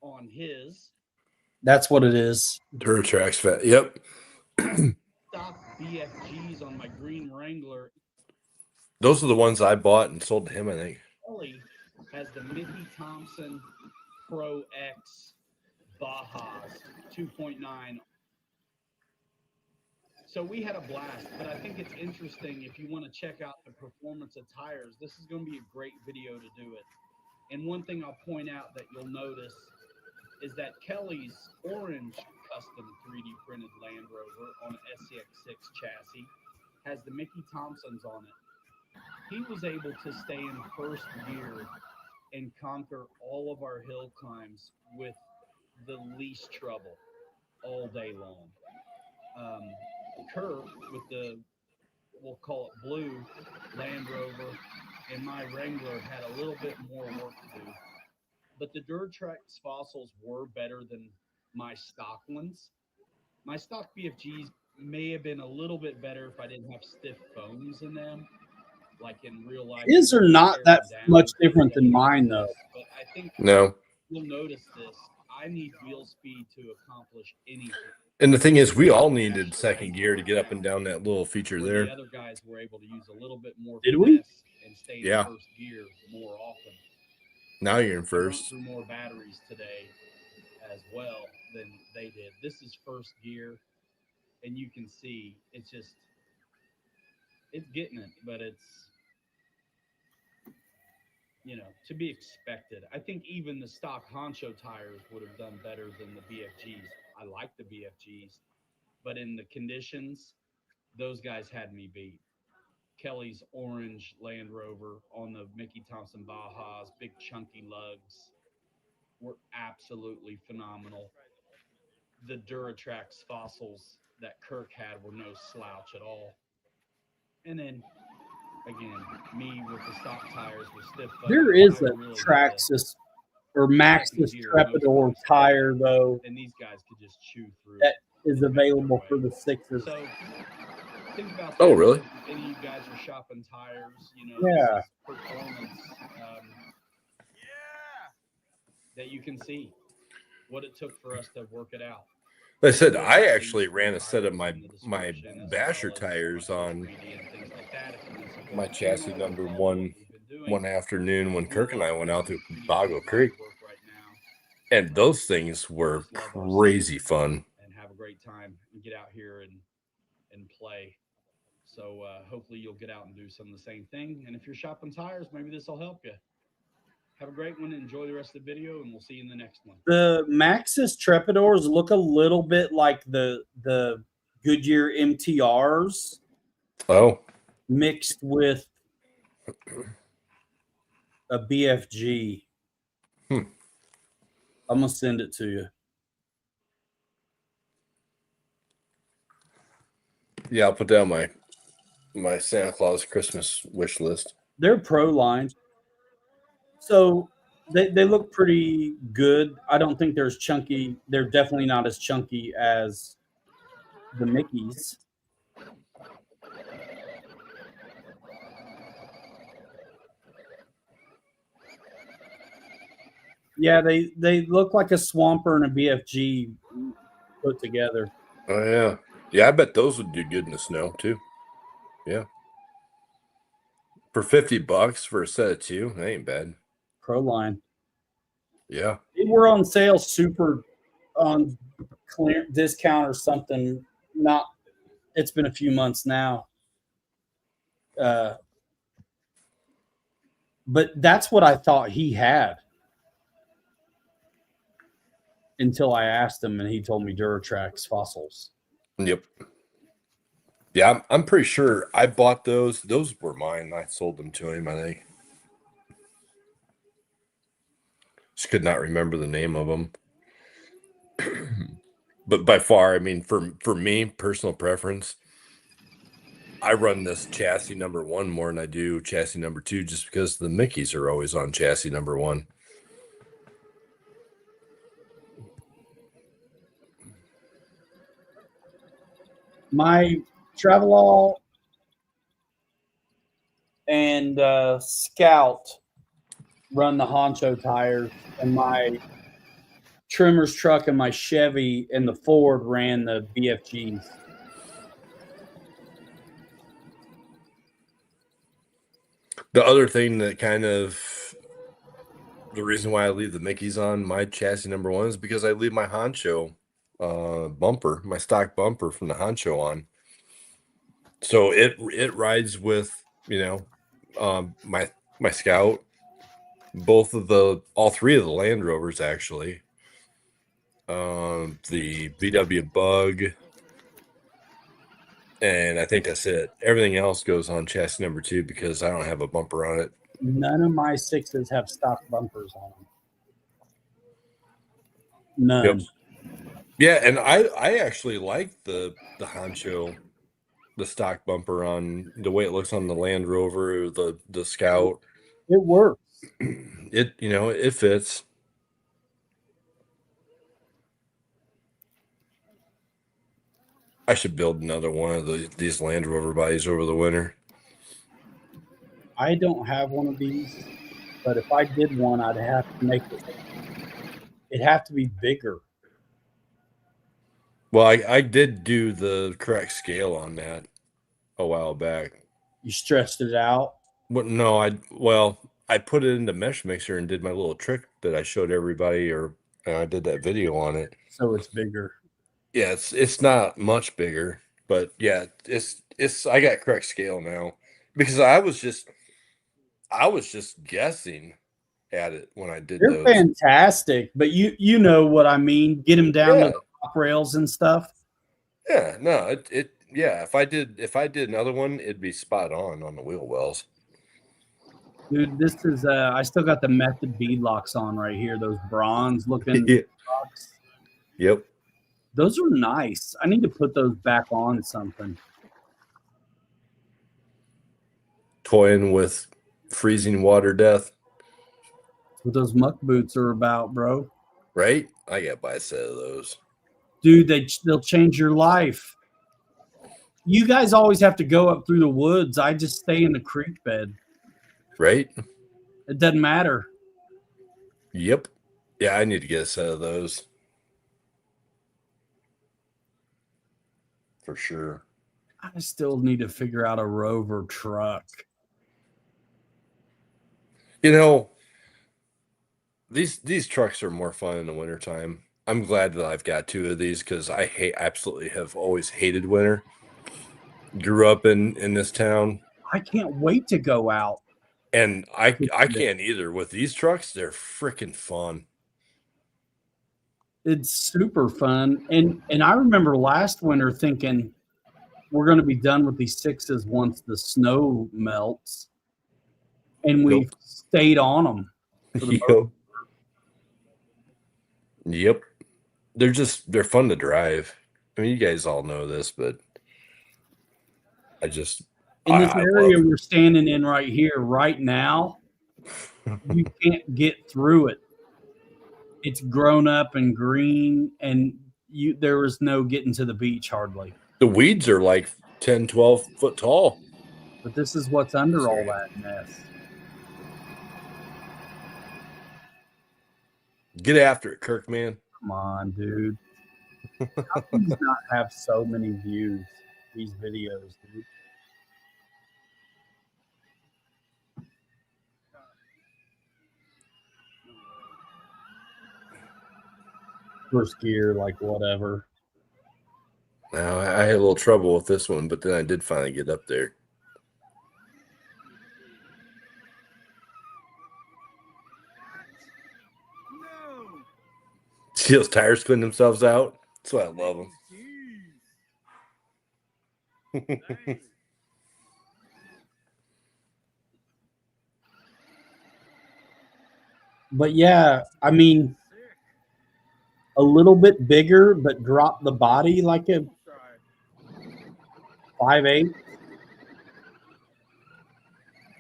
on his. That's what it is. Duratrax fat. Yep. Stock BFGs on my green Wrangler. Those are the ones I bought and sold to him, I think. Kelly has the Mickey Thompson Pro X Bajas 2.9. So we had a blast, but I think it's interesting if you want to check out the performance of tires. This is going to be a great video to do it. And one thing I'll point out that you'll notice is that Kelly's orange custom 3D printed Land Rover on an SCX6 chassis has the Mickey Thompsons on it. He was able to stay in first gear and conquer all of our hill climbs with the least trouble all day long. Kirk with the, we'll call it blue Land Rover, and my Wrangler had a little bit more work to do. But the Duratrax fossils were better than my stock ones. My stock BFGs may have been a little bit better if I didn't have stiff foams in them, like in real life. His are not that much different than mine, though. But I think No. You'll notice this. I need wheel speed to accomplish anything. And the thing is, we all needed second gear to get up and down that little feature there. The other guys were able to use a little bit more finesse and stay in first gear more often. Now you're in first. Through more batteries today as well than they did. This is first gear, and you can see it's just, it's getting it, but it's, you know, to be expected. I think even the stock Honcho tires would have done better than the BFGs. I like the BFGs, but in the conditions, those guys had me beat. Kelly's orange Land Rover on the Mickey Thompson Bajas, big chunky lugs, were absolutely phenomenal. The Duratrax fossils that Kirk had were no slouch at all. And then again, me with the stock tires with stiff foam. There is a really Traxxas or Maxxis Trepidor tire, though, and these guys could just chew through. That is available for the Sixers. So think about that. Oh, really? If any of you guys are shopping tires, you know, this is performance that you can see what it took for us to work it out. Like I said, I actually ran a set of my Basher tires on my chassis number one afternoon when Kirk and I went out to Bago Creek, and those things were crazy fun. And have a great time and get out here and play. So hopefully you'll get out and do some of the same thing. And if you're shopping tires, maybe this will help you. Have a great one. Enjoy the rest of the video, and we'll see you in the next one. The Maxxis Trepidors look a little bit like the Goodyear MTRs Oh, mixed with a BFG. Hmm. I'm gonna send it to you. yeah, I'll put down my Santa Claus Christmas wish list. They're pro line, so they look pretty good. I don't think they're as chunky. They're definitely not as chunky as the Mickeys. Yeah, they look like a Swamper and a BFG put together. Oh yeah, yeah. I bet those would do good in the snow too. Yeah, for $50 for a set of two, that ain't bad. Pro line. Yeah, They were on sale super on clear discount or something. Not. It's been a few months now. But that's what I thought he had until I asked him, and he told me Duratrax fossils. yep. Yeah, I'm pretty sure I bought those. Those were mine. I sold them to him, I think. Just could not remember the name of them. But by far, I mean, for me, personal preference, I run this chassis number 1 more than I do chassis number 2, just because the Mickeys are always on chassis number 1. My Travelall and Scout run the Honcho tires, and my Trimmer's truck and my Chevy and the Ford ran the BFGs. The other thing that kind of the reason why I leave the Mickeys on my chassis number 1 is because I leave my Honcho bumper, my stock bumper from the Honcho on. So it rides with, my Scout, all 3 of the Land Rovers actually. The VW Bug, and I think that's it. Everything else goes on chassis number 2 because I don't have a bumper on it. None of my 6s have stock bumpers on them. None. Yep. Yeah, and I actually like the Honcho, the stock bumper on the way it looks on the Land Rover, the Scout. It works. It fits. I should build another one of these Land Rover bodies over the winter. I don't have one of these, but if I did one, I'd have to make it. It'd have to be bigger. Well, I did do the correct scale on that a while back. You stretched it out. Well, no, I put it into Mesh Mixer and did my little trick that I showed everybody, and I did that video on it. So it's bigger. Yeah, it's not much bigger, but yeah, it's I got correct scale now because I was just guessing at it when I did They're those. fantastic, but you know what I mean. Get them down to the top rails and stuff. Yeah, no, yeah. If I did another one, it'd be spot on the wheel wells. Dude, this is I still got the Method bead locks on right here. Those bronze looking locks. Yep. Those are nice. I need to put those back on something. Toying with freezing water death. That's what those muck boots are about, bro. Right? I got to buy a set of those. Dude, they'll change your life. You guys always have to go up through the woods. I just stay in the creek bed. Right? It doesn't matter. Yep. Yeah, I need to get a set of those. For sure. I still need to figure out a Rover truck. These trucks are more fun in the wintertime. I'm glad that I've got 2 of these because I absolutely have always hated winter. Grew up in this town. I can't wait to go out. And I can't either. With these trucks, they're freaking fun. It's super fun. And I remember last winter thinking we're going to be done with these sixes once the snow melts. And we Nope. stayed on them. For the Yep. Yep. They're fun to drive. I mean, you guys all know this, but in this area we're standing in right here, right now, you can't get through it. It's grown up and green, and there was no getting to the beach hardly. The weeds are like 10, 12 foot tall. But this is what's under all that mess. Get after it, Kirk, man. Come on, dude. How can these not have so many views, these videos, dude? First gear, like whatever. Now, I had a little trouble with this one, but then I did finally get up there. See those tires spin themselves out? That's why I love them. But yeah, I mean, a little bit bigger, but drop the body like a 5.8.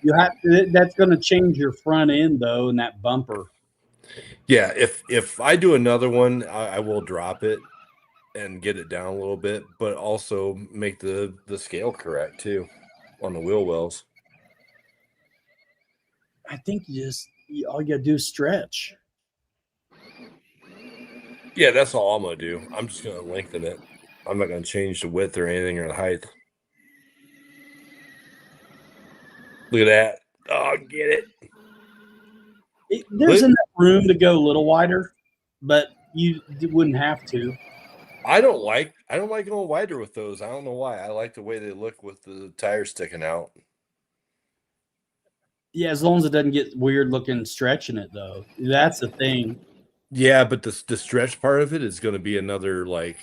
You have to, that's going to change your front end though, and that bumper. Yeah, if I do another one, I will drop it and get it down a little bit, but also make the scale correct too on the wheel wells. I think all you gotta do is stretch. Yeah, that's all I'm gonna do. I'm just gonna lengthen it. I'm not gonna change the width or anything or the height. Look at that. Oh, get it. There's enough room to go a little wider, but you wouldn't have to. I don't like going wider with those. I don't know why. I like the way they look with the tires sticking out. Yeah, as long as it doesn't get weird looking stretching it though. That's the thing. Yeah, but the stretch part of it is going to be another like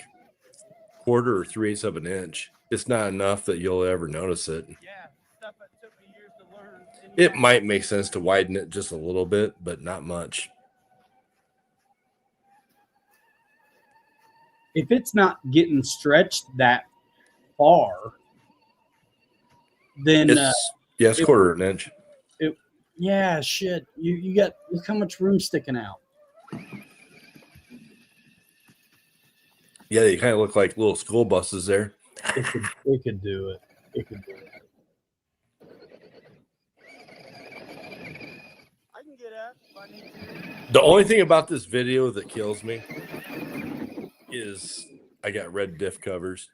quarter or 3/8 of an inch. It's not enough that you'll ever notice it. Yeah, stuff that took me years to learn. It might make sense to widen it just a little bit, but not much. If it's not getting stretched that far, then it's quarter of an inch. Yeah, shit. You got, look how much room sticking out. Yeah, they kind of look like little school buses there. It could do it. It could do it. I can get up if I need to. The only thing about this video that kills me is I got red diff covers.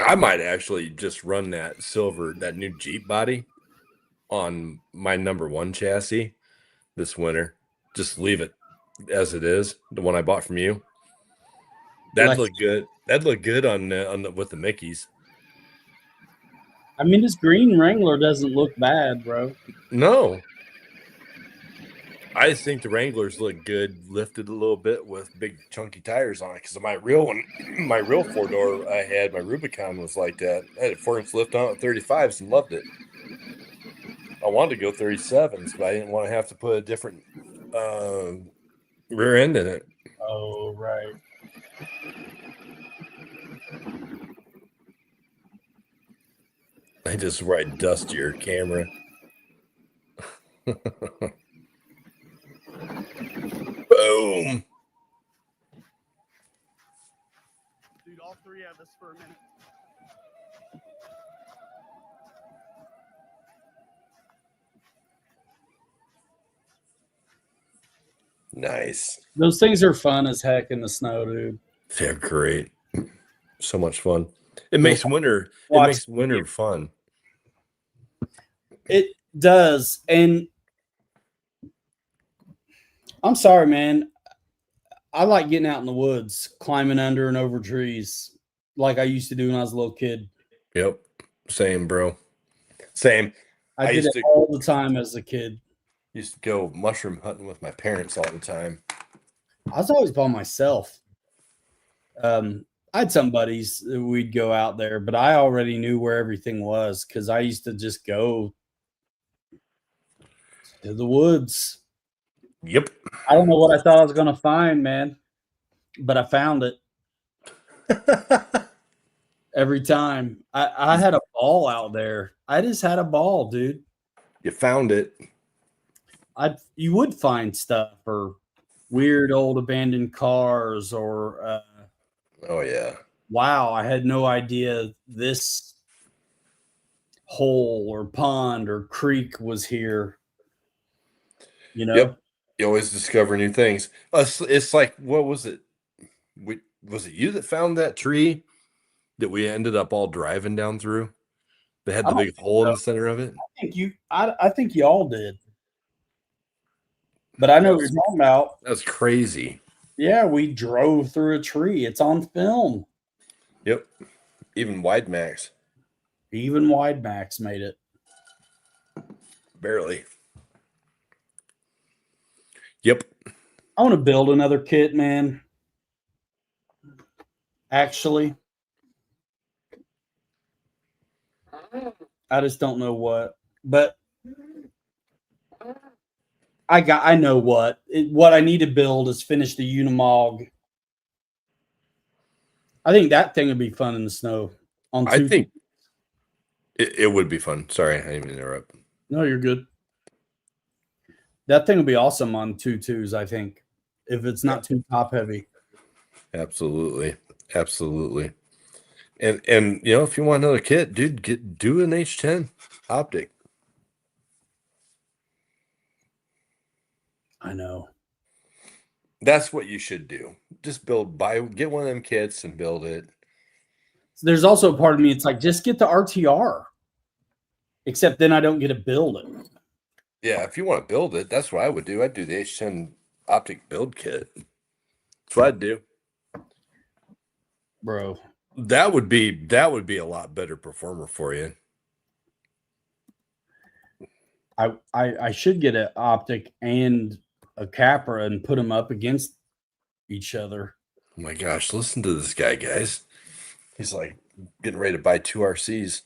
I might actually just run that new Jeep body on my #1 chassis this winter. Just leave it as it is, the one I bought from you. That'd look good. That'd look good on with the Mickeys. I mean, this green Wrangler doesn't look bad, bro. No. I think the Wranglers look good, lifted a little bit with big chunky tires on it. Because my real 4-door I had, my Rubicon was like that. I had a 4-inch lift on it, 35s, and loved it. I wanted to go 37s, but I didn't want to have to put a different rear end in it. Oh, right. I just ride dust to your camera. Boom. Dude, all three of us for a minute. Nice. Those things are fun as heck in the snow, dude. They're great. So much fun. It makes winter. It makes winter fun. It does. And I'm sorry, man. I like getting out in the woods, climbing under and over trees like I used to do when I was a little kid. Yep. Same, bro. Same. I did used it to all the time as a kid. used to go mushroom hunting with my parents all the time. I was always by myself. I had some buddies that we'd go out there, but I already knew where everything was because I used to just go to the woods. Yep. I don't know what I thought I was going to find, man, but I found it every time. I had a ball out there. I just had a ball, dude. You found it. You would find stuff or weird old abandoned cars or Oh yeah. wow, I had no idea this hole or pond or creek was here. You know? Yep. You always discover new things. It's like, what was it? Was it you that found that tree that we ended up all driving down through? That had the big hole in the center of it? I think you all did. But I know what you're talking about. That's crazy. Yeah, we drove through a tree. It's on film. Yep. Even Wide Max. Even Wide Max made it. Barely. Yep. I want to build another kit, man. Actually, I just don't know what. But I know what. What I need to build is finish the Unimog. I think that thing would be fun in the snow. I think it would be fun. Sorry, I didn't mean to interrupt. No, you're good. That thing would be awesome on 2.2s, I think, if it's not too top heavy. Absolutely. Absolutely. And you know, if you want another kit, dude, do an H10 optic. I know. That's what you should do. Just get one of them kits and build it. There's also a part of me, it's like, just get the RTR. Except then I don't get to build it. Yeah, if you want to build it, that's what I would do. I'd do the H10 optic build kit. That's what I'd do. Bro. That would be a lot better performer for you. I should get an optic and a Capra and put them up against each other. Oh my gosh, listen to this guy, guys. He's like getting ready to buy 2 RCs.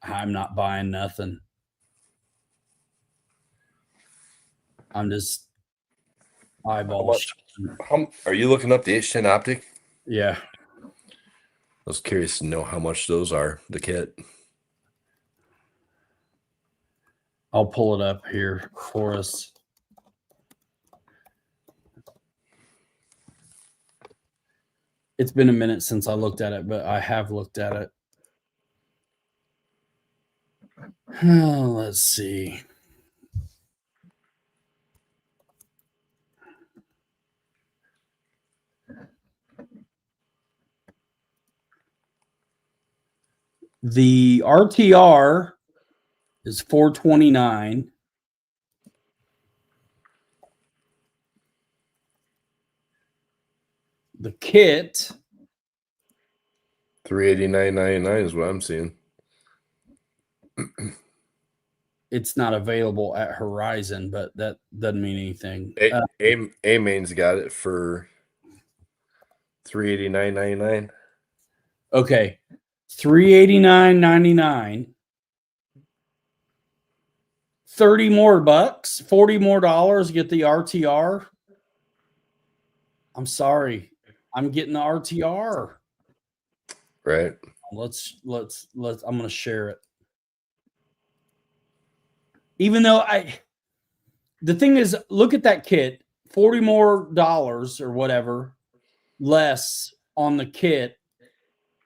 I'm not buying nothing. I'm just eyeball. How are you looking up the H10 optic? Yeah. I was curious to know how much those are, the kit. I'll pull it up here for us. It's been a minute since I looked at it, but I have looked at it. Oh, let's see. The RTR is $429. The kit $389.99 is what I'm seeing. it's not available at Horizon, but that doesn't mean anything. A-Main's got it for $389.99. Okay. $389.99. 30 more bucks, $40 more dollars, get the RTR. I'm sorry. I'm getting the RTR. Right. Let's I'm going to share it. Even though the thing is, look at that kit, $40 more dollars or whatever less on the kit,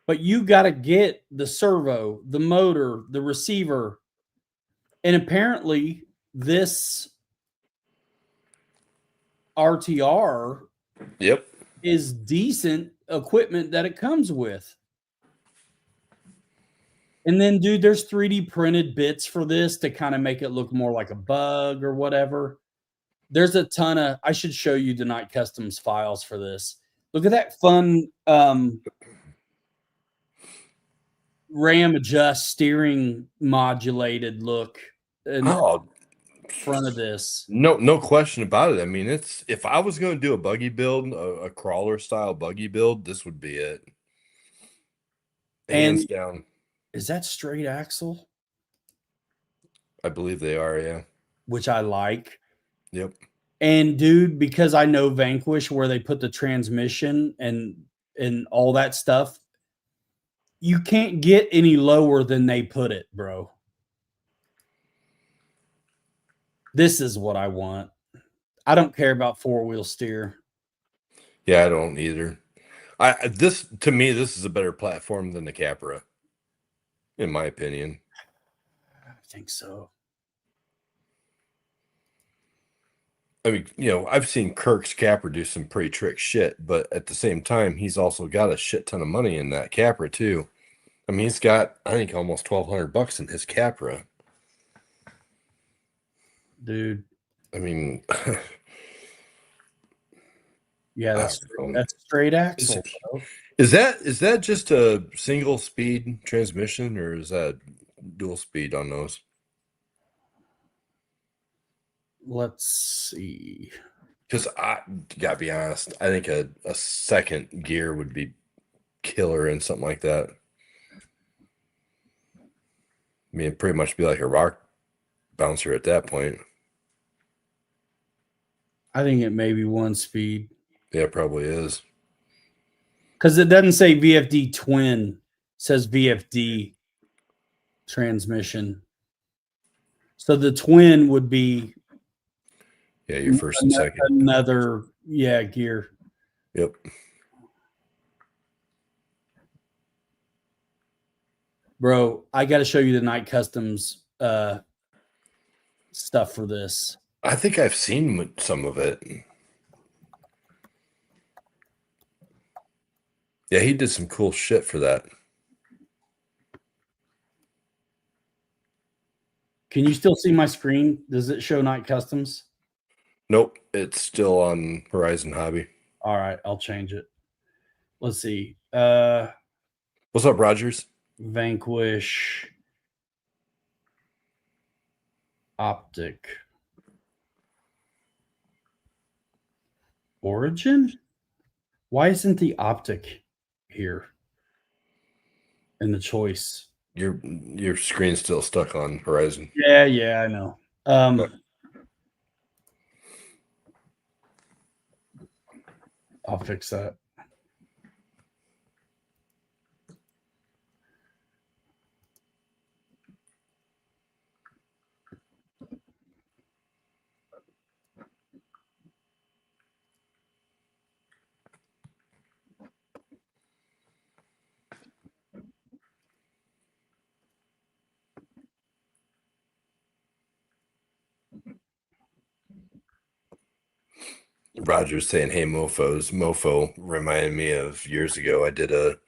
but you got to get the servo, the motor, the receiver. And apparently this RTR is decent equipment that it comes with. And then, dude, there's 3D printed bits for this to kind of make it look more like a bug or whatever. There's a ton of, I should show you the Night Customs files for this. Look at that fun RAM adjust steering modulated look in front of this. No question about it. I mean, it's if I was going to do a buggy build, a crawler style buggy build, this would be it. Hands down. Is that straight axle? I believe they are, yeah. Which I like. Yep. And dude, because I know Vanquish where they put the transmission and all that stuff, you can't get any lower than they put it, bro. This is what I want. I don't care about four-wheel steer. Yeah, I don't either. To me, this is a better platform than the Capra, in my opinion. I think so. I mean, I've seen Kirk's Capra do some pretty trick shit, but at the same time, he's also got a shit ton of money in that Capra too. I mean, he's got, I think, almost $1,200 in his Capra. Dude. I mean, yeah, that's straight axle. Is that just a single speed transmission, or is that dual speed on those? Let's see. Because I gotta be honest, I think a second gear would be killer in something like that. I mean, it'd pretty much be like a rock bouncer at that point. I think it may be one speed. Yeah, it probably is. Because it doesn't say VFD twin, it says VFD transmission. So the twin would be your first and second. Another, gear. Yep. Bro, I got to show you the Night Customs stuff for this. I think I've seen some of it. Yeah, he did some cool shit for that. Can you still see my screen? Does it show Night Customs? Nope, it's still on Horizon Hobby. All right, I'll change it. Let's see. What's up, Rogers? Vanquish Optic Origin? Why isn't the Optic here in the choice? Your screen's still stuck on Horizon. Yeah, I know. I'll fix that. Roger's saying, "Hey, mofos." Mofo reminded me of years ago. I did a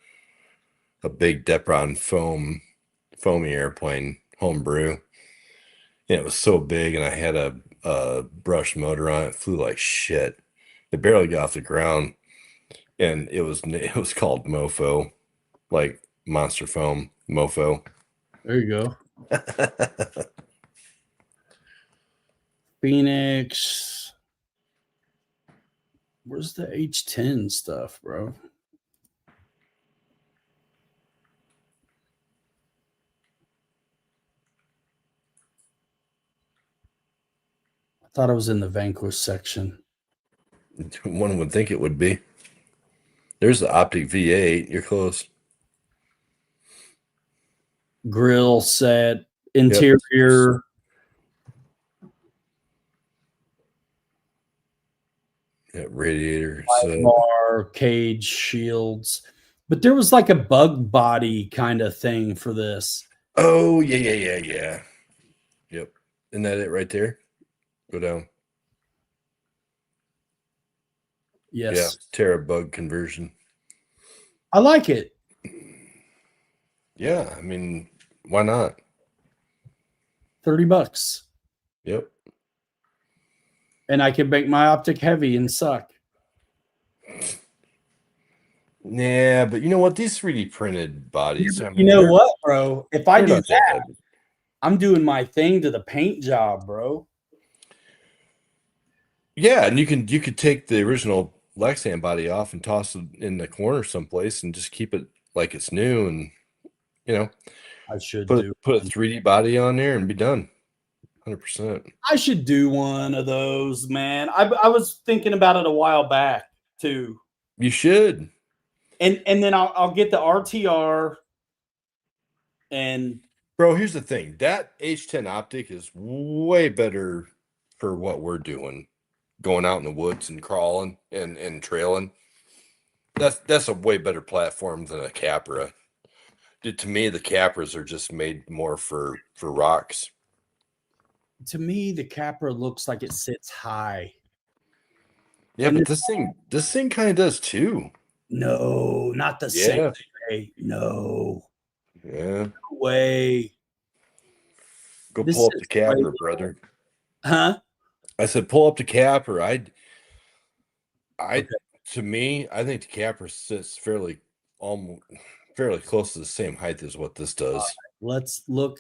big Depron foamy airplane homebrew, and it was so big, and I had a brushed motor on it. Flew like shit. It barely got off the ground, and it was called Mofo, like Monster Foam Mofo. There you go. Phoenix. Where's the H10 stuff, bro? I thought it was in the Vanquish section. One would think it would be. There's the Optic V8. You're close. Grill set, interior. Yeah, radiator bar, cage, shields. But there was like a bug body kind of thing for this. Oh, yeah. Yep. Isn't that it right there? Go down. Yes. Yeah, Terra bug conversion. I like it. Yeah, I mean, Why not? $30. Yep. And I can make my optic heavy and suck. Yeah, but you know what? These 3D printed bodies. I mean, You know what, bro? If I do not that that, heavy. I'm doing my thing to the paint job, bro. Yeah, and you could take the original Lexan body off and toss it in the corner someplace and just keep it like it's new, and you know, I should put do a 3D body on there and be done. 100%. I should do one of those, man. I was thinking about it a while back too. You should. And then I'll get the RTR. And bro, here's the thing. That H10 optic is way better for what we're doing. Going out in the woods and crawling and trailing. That's a way better platform than a Capra. To me, the Capras are just made more for rocks. To me, the Capra looks like it sits high. Yeah, and but this thing kind of does too. No, not the same way. No. Yeah. No way. Go pull up the Capra, brother. Huh? I said pull up the Capra. To me, I think the Capra sits fairly close to the same height as what this does. Right, let's look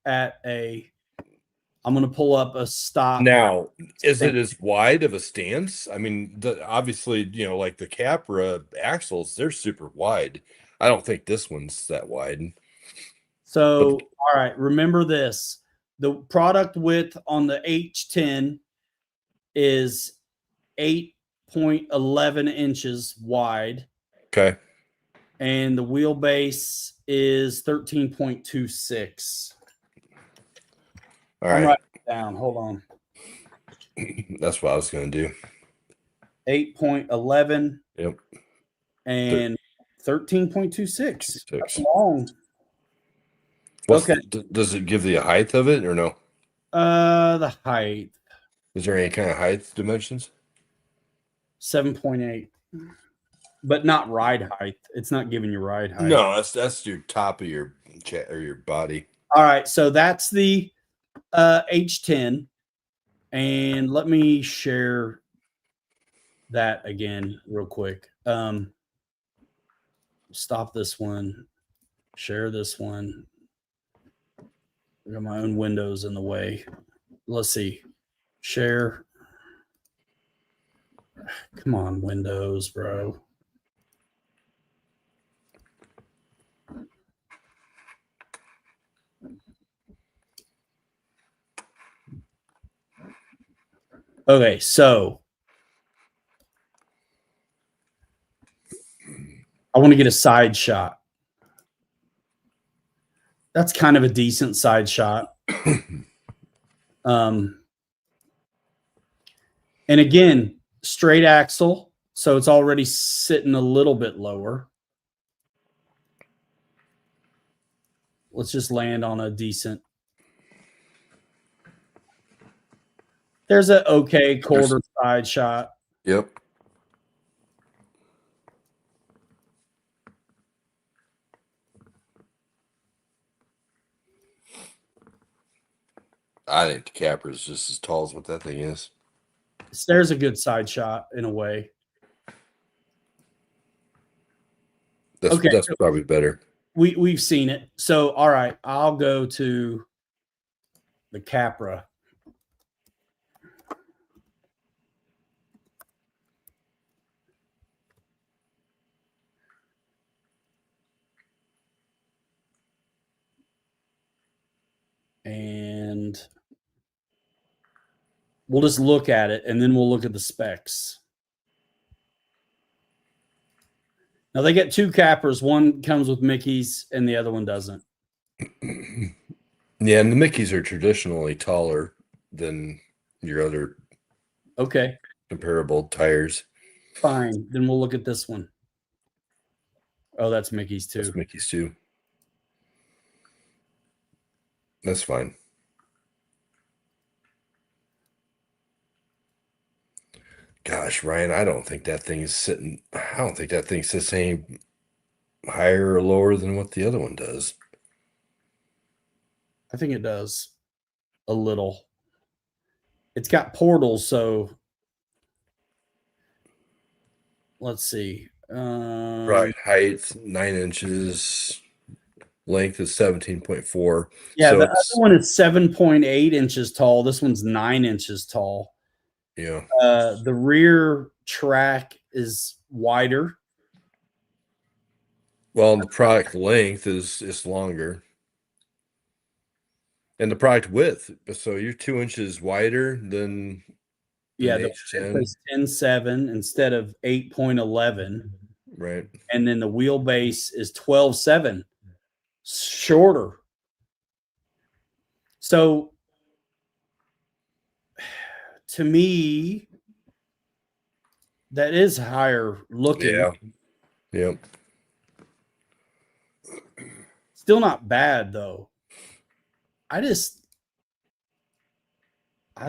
at I'm going to pull up a stock. Now, is it as wide of a stance? I mean, obviously, like the Capra axles, they're super wide. I don't think this one's that wide. So, all right, remember this. The product width on the H10 is 8.11 inches wide. Okay. And the wheelbase is 13.26. All right. I'm writing it down. Hold on. That's what I was going to do. 8.11. Yep. And 13.26. That's long. Does it give the height of it or no? The height. Is there any kind of height dimensions? 7.8. But not ride height. It's not giving you ride height. No, that's your top of your or your body. All right, so that's the H10, and let me share that again real quick. Stop this one. Share this one. I got my own windows in the way. Let's see. Share. Come on, Windows, bro. Okay, so I want to get a side shot. That's kind of a decent side shot. And again, straight axle, so it's already sitting a little bit lower. Let's just land on a decent. There's an okay quarter side shot. Yep. I think the Capra is just as tall as what that thing is. There's a good side shot in a way. That's probably better. We've seen it. So, all right, I'll go to the Capra. And we'll just look at it, and then we'll look at the specs. Now, they get two Capras. One comes with Mickey's, and the other one doesn't. Yeah, and the Mickeys are traditionally taller than your other comparable tires. Fine. Then we'll look at this one. Oh, that's Mickey's too. That's Mickey's too. That's fine. Gosh, Ryan, I don't think that thing sits any higher or lower than what the other one does. I think it does a little. It's got portals, so let's see. Right, height 9 inches, length is 17.4. Yeah, So the other one is 7.8 inches tall. This one's 9 inches tall. yeah. The rear track is wider. Well, the product length is longer. And the product width. So you're 2 inches wider than Yeah, an the H10. width is 10.7 instead of 8.11. Right. And then the wheelbase is 12.7, shorter. So to me, that is higher looking. Yeah. Yep. Still not bad though. I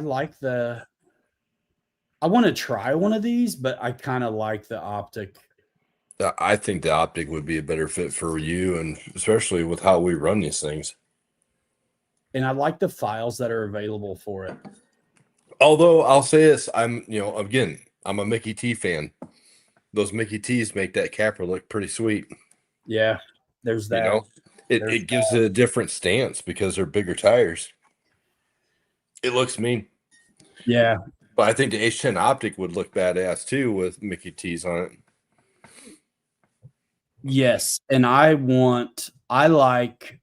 like I want to try one of these, but I kind of like the optic. I think the optic would be a better fit for you, and especially with how we run these things. And I like the files that are available for it. Although I'll say this, again, I'm a Mickey T fan. Those Mickey T's make that capper look pretty sweet. Yeah, there's that. It gives it a different stance because they're bigger tires. It looks mean. Yeah. But I think the H10 optic would look badass too with Mickey T's on it. Yes, and I like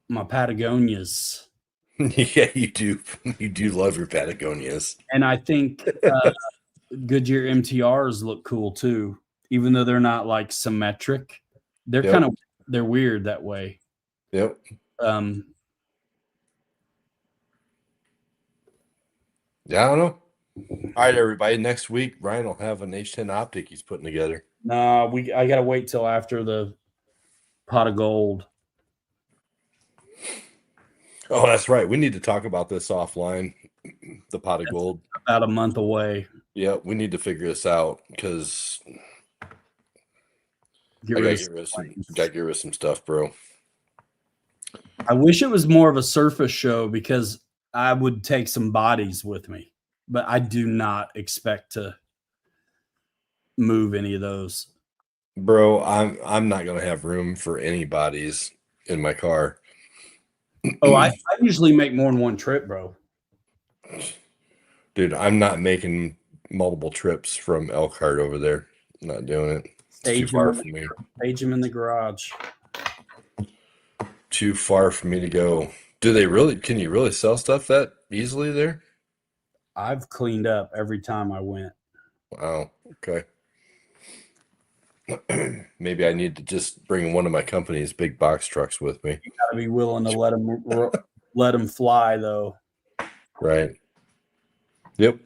my Patagonias. Yeah, you do. You do love your Patagonias. And I think Goodyear MTRs look cool too, even though they're not like symmetric. They're they're weird that way. Yep. Yeah, I don't know. All right, everybody. Next week, Ryan will have an H10 optic he's putting together. Nah, I gotta wait till after the pot of gold. Oh, that's right. We need to talk about this offline. The pot of gold. About a month away. Yeah, we need to figure this out because I gotta get rid of some stuff, bro. I wish it was more of a surface show because I would take some bodies with me, but I do not expect to move any of those. Bro, I'm not gonna have room for any bodies in my car. Oh, I usually make more than one trip, bro. Dude, I'm not making multiple trips from Elkhart over there. I'm not doing it. It's too far from me. Stage them in the garage. Too far for me to go. Can you really sell stuff that easily there? I've cleaned up every time I went. Wow. Okay. Maybe I need to just bring one of my company's big box trucks with me. You gotta be willing to let them fly, though. Right. Yep.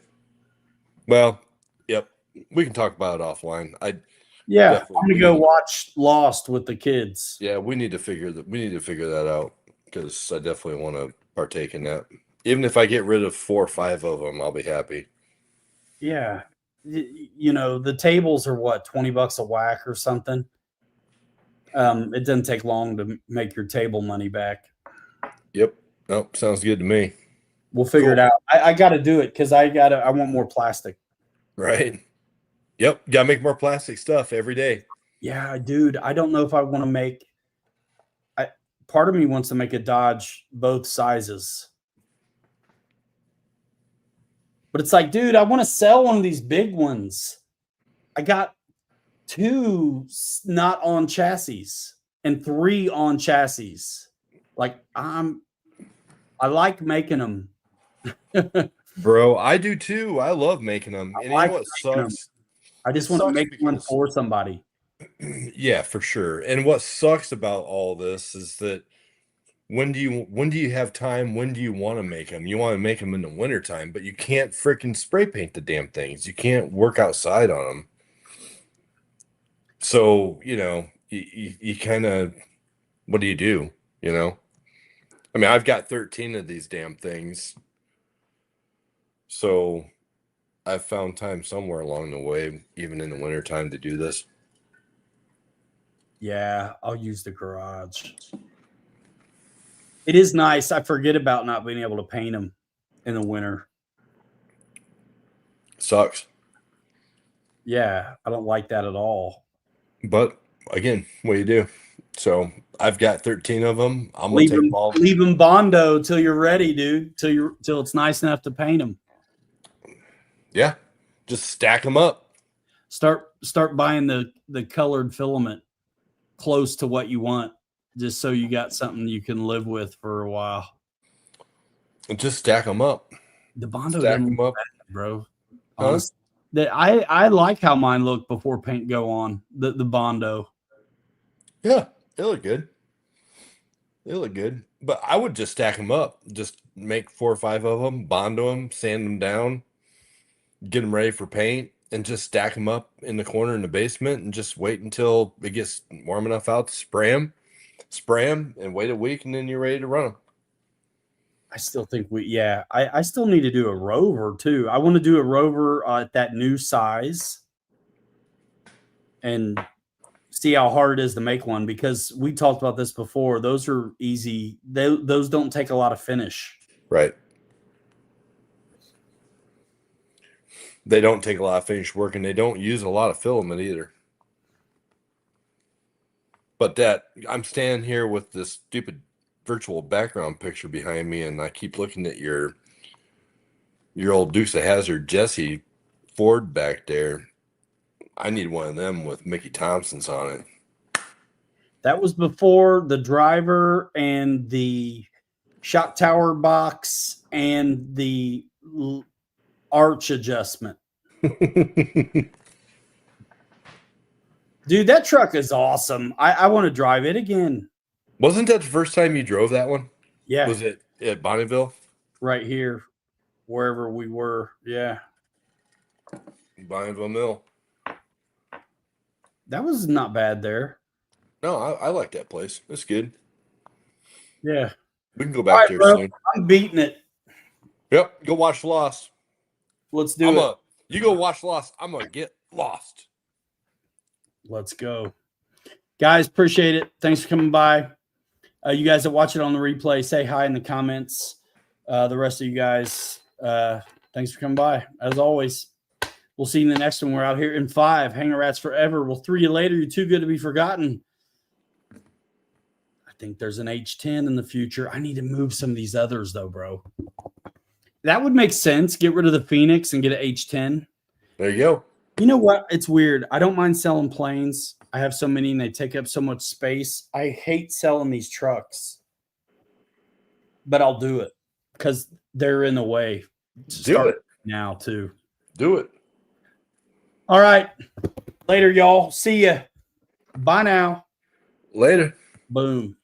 Well, yep. We can talk about it offline. I'm gonna go watch Lost with the kids. Yeah, we need to figure that out because I definitely want to partake in that. Even if I get rid of 4 or 5 of them, I'll be happy. Yeah. The tables are what, $20 a whack or something. It doesn't take long to make your table money back. Yep. Nope. Sounds good to me. We'll figure it out. I got to do it because I want more plastic. Right. Yep. Got to make more plastic stuff every day. Yeah, dude. I don't know if I want to make. Part of me wants to make a Dodge both sizes. But it's like, dude, I want to sell one of these big ones. I got 2 not on chassis and 3 on chassis. Like I like making them. Bro, I do too. I love making them. And you know what sucks? I just want to make one for somebody. Yeah, for sure. And what sucks about all this is that when do you have time? When do you want to make them? You want to make them in the wintertime, but you can't freaking spray paint the damn things. You can't work outside on them. So, you kind of, what do you do? I mean, I've got 13 of these damn things. So I've found time somewhere along the way, even in the wintertime, to do this. Yeah, I'll use the garage. It is nice. I forget about not being able to paint them in the winter. Sucks. Yeah, I don't like that at all. But again, what do you do? So I've got 13 of them. I'm gonna take them all. Leave them Bondo till you're ready, dude. Till it's nice enough to paint them. Yeah, just stack them up. Start buying the colored filament close to what you want, just so you got something you can live with for a while. And just stack them up. The Bondo Stack doesn't them look up, bad, bro. huh? Honestly, I like how mine look before paint go on. The Bondo. Yeah, they look good. They look good. But I would just stack them up. Just make 4 or 5 of them, Bondo them, sand them down, get them ready for paint, and just stack them up in the corner in the basement and just wait until it gets warm enough out to spray them, and wait a week, and then you're ready to run them. I still think I still need to do a Rover too. I want to do a Rover at that new size and see how hard it is to make one, because we talked about this before. Those are easy. Those don't take a lot of finish. Right. They don't take a lot of finish work, and they don't use a lot of filament either. But that I'm standing here with this stupid virtual background picture behind me, and I keep looking at your old Dukes of Hazzard Jesse Ford back there. I need one of them with Mickey Thompson's on it. That was before the driver and the shock tower box and the arch adjustment. Dude, that truck is awesome. I want to drive it again. Wasn't that the first time you drove that one? Yeah. Was it at Bonneville? Right here, wherever we were. Yeah. Bonneville Mill. That was not bad there. No, I like that place. It's good. Yeah. We can go back there soon. I'm beating it. Yep. Go watch Lost. Let's do it. You go watch Lost. I'm going to get lost. Let's go. Guys, appreciate it. Thanks for coming by. You guys that watch it on the replay, say hi in the comments. The rest of you guys, thanks for coming by. As always, we'll see you in the next one. We're out here in 5. Hanger Rats forever. We'll 3 you later. You're too good to be forgotten. I think there's an H10 in the future. I need to move some of these others, though, bro. That would make sense. Get rid of the Phoenix and get an H10. There you go. You know what? It's weird. I don't mind selling planes. I have so many and they take up so much space. I hate selling these trucks, but I'll do it because they're in the way. Do it now too. Do it. All right. Later, y'all. See ya. Bye now. Later. Boom.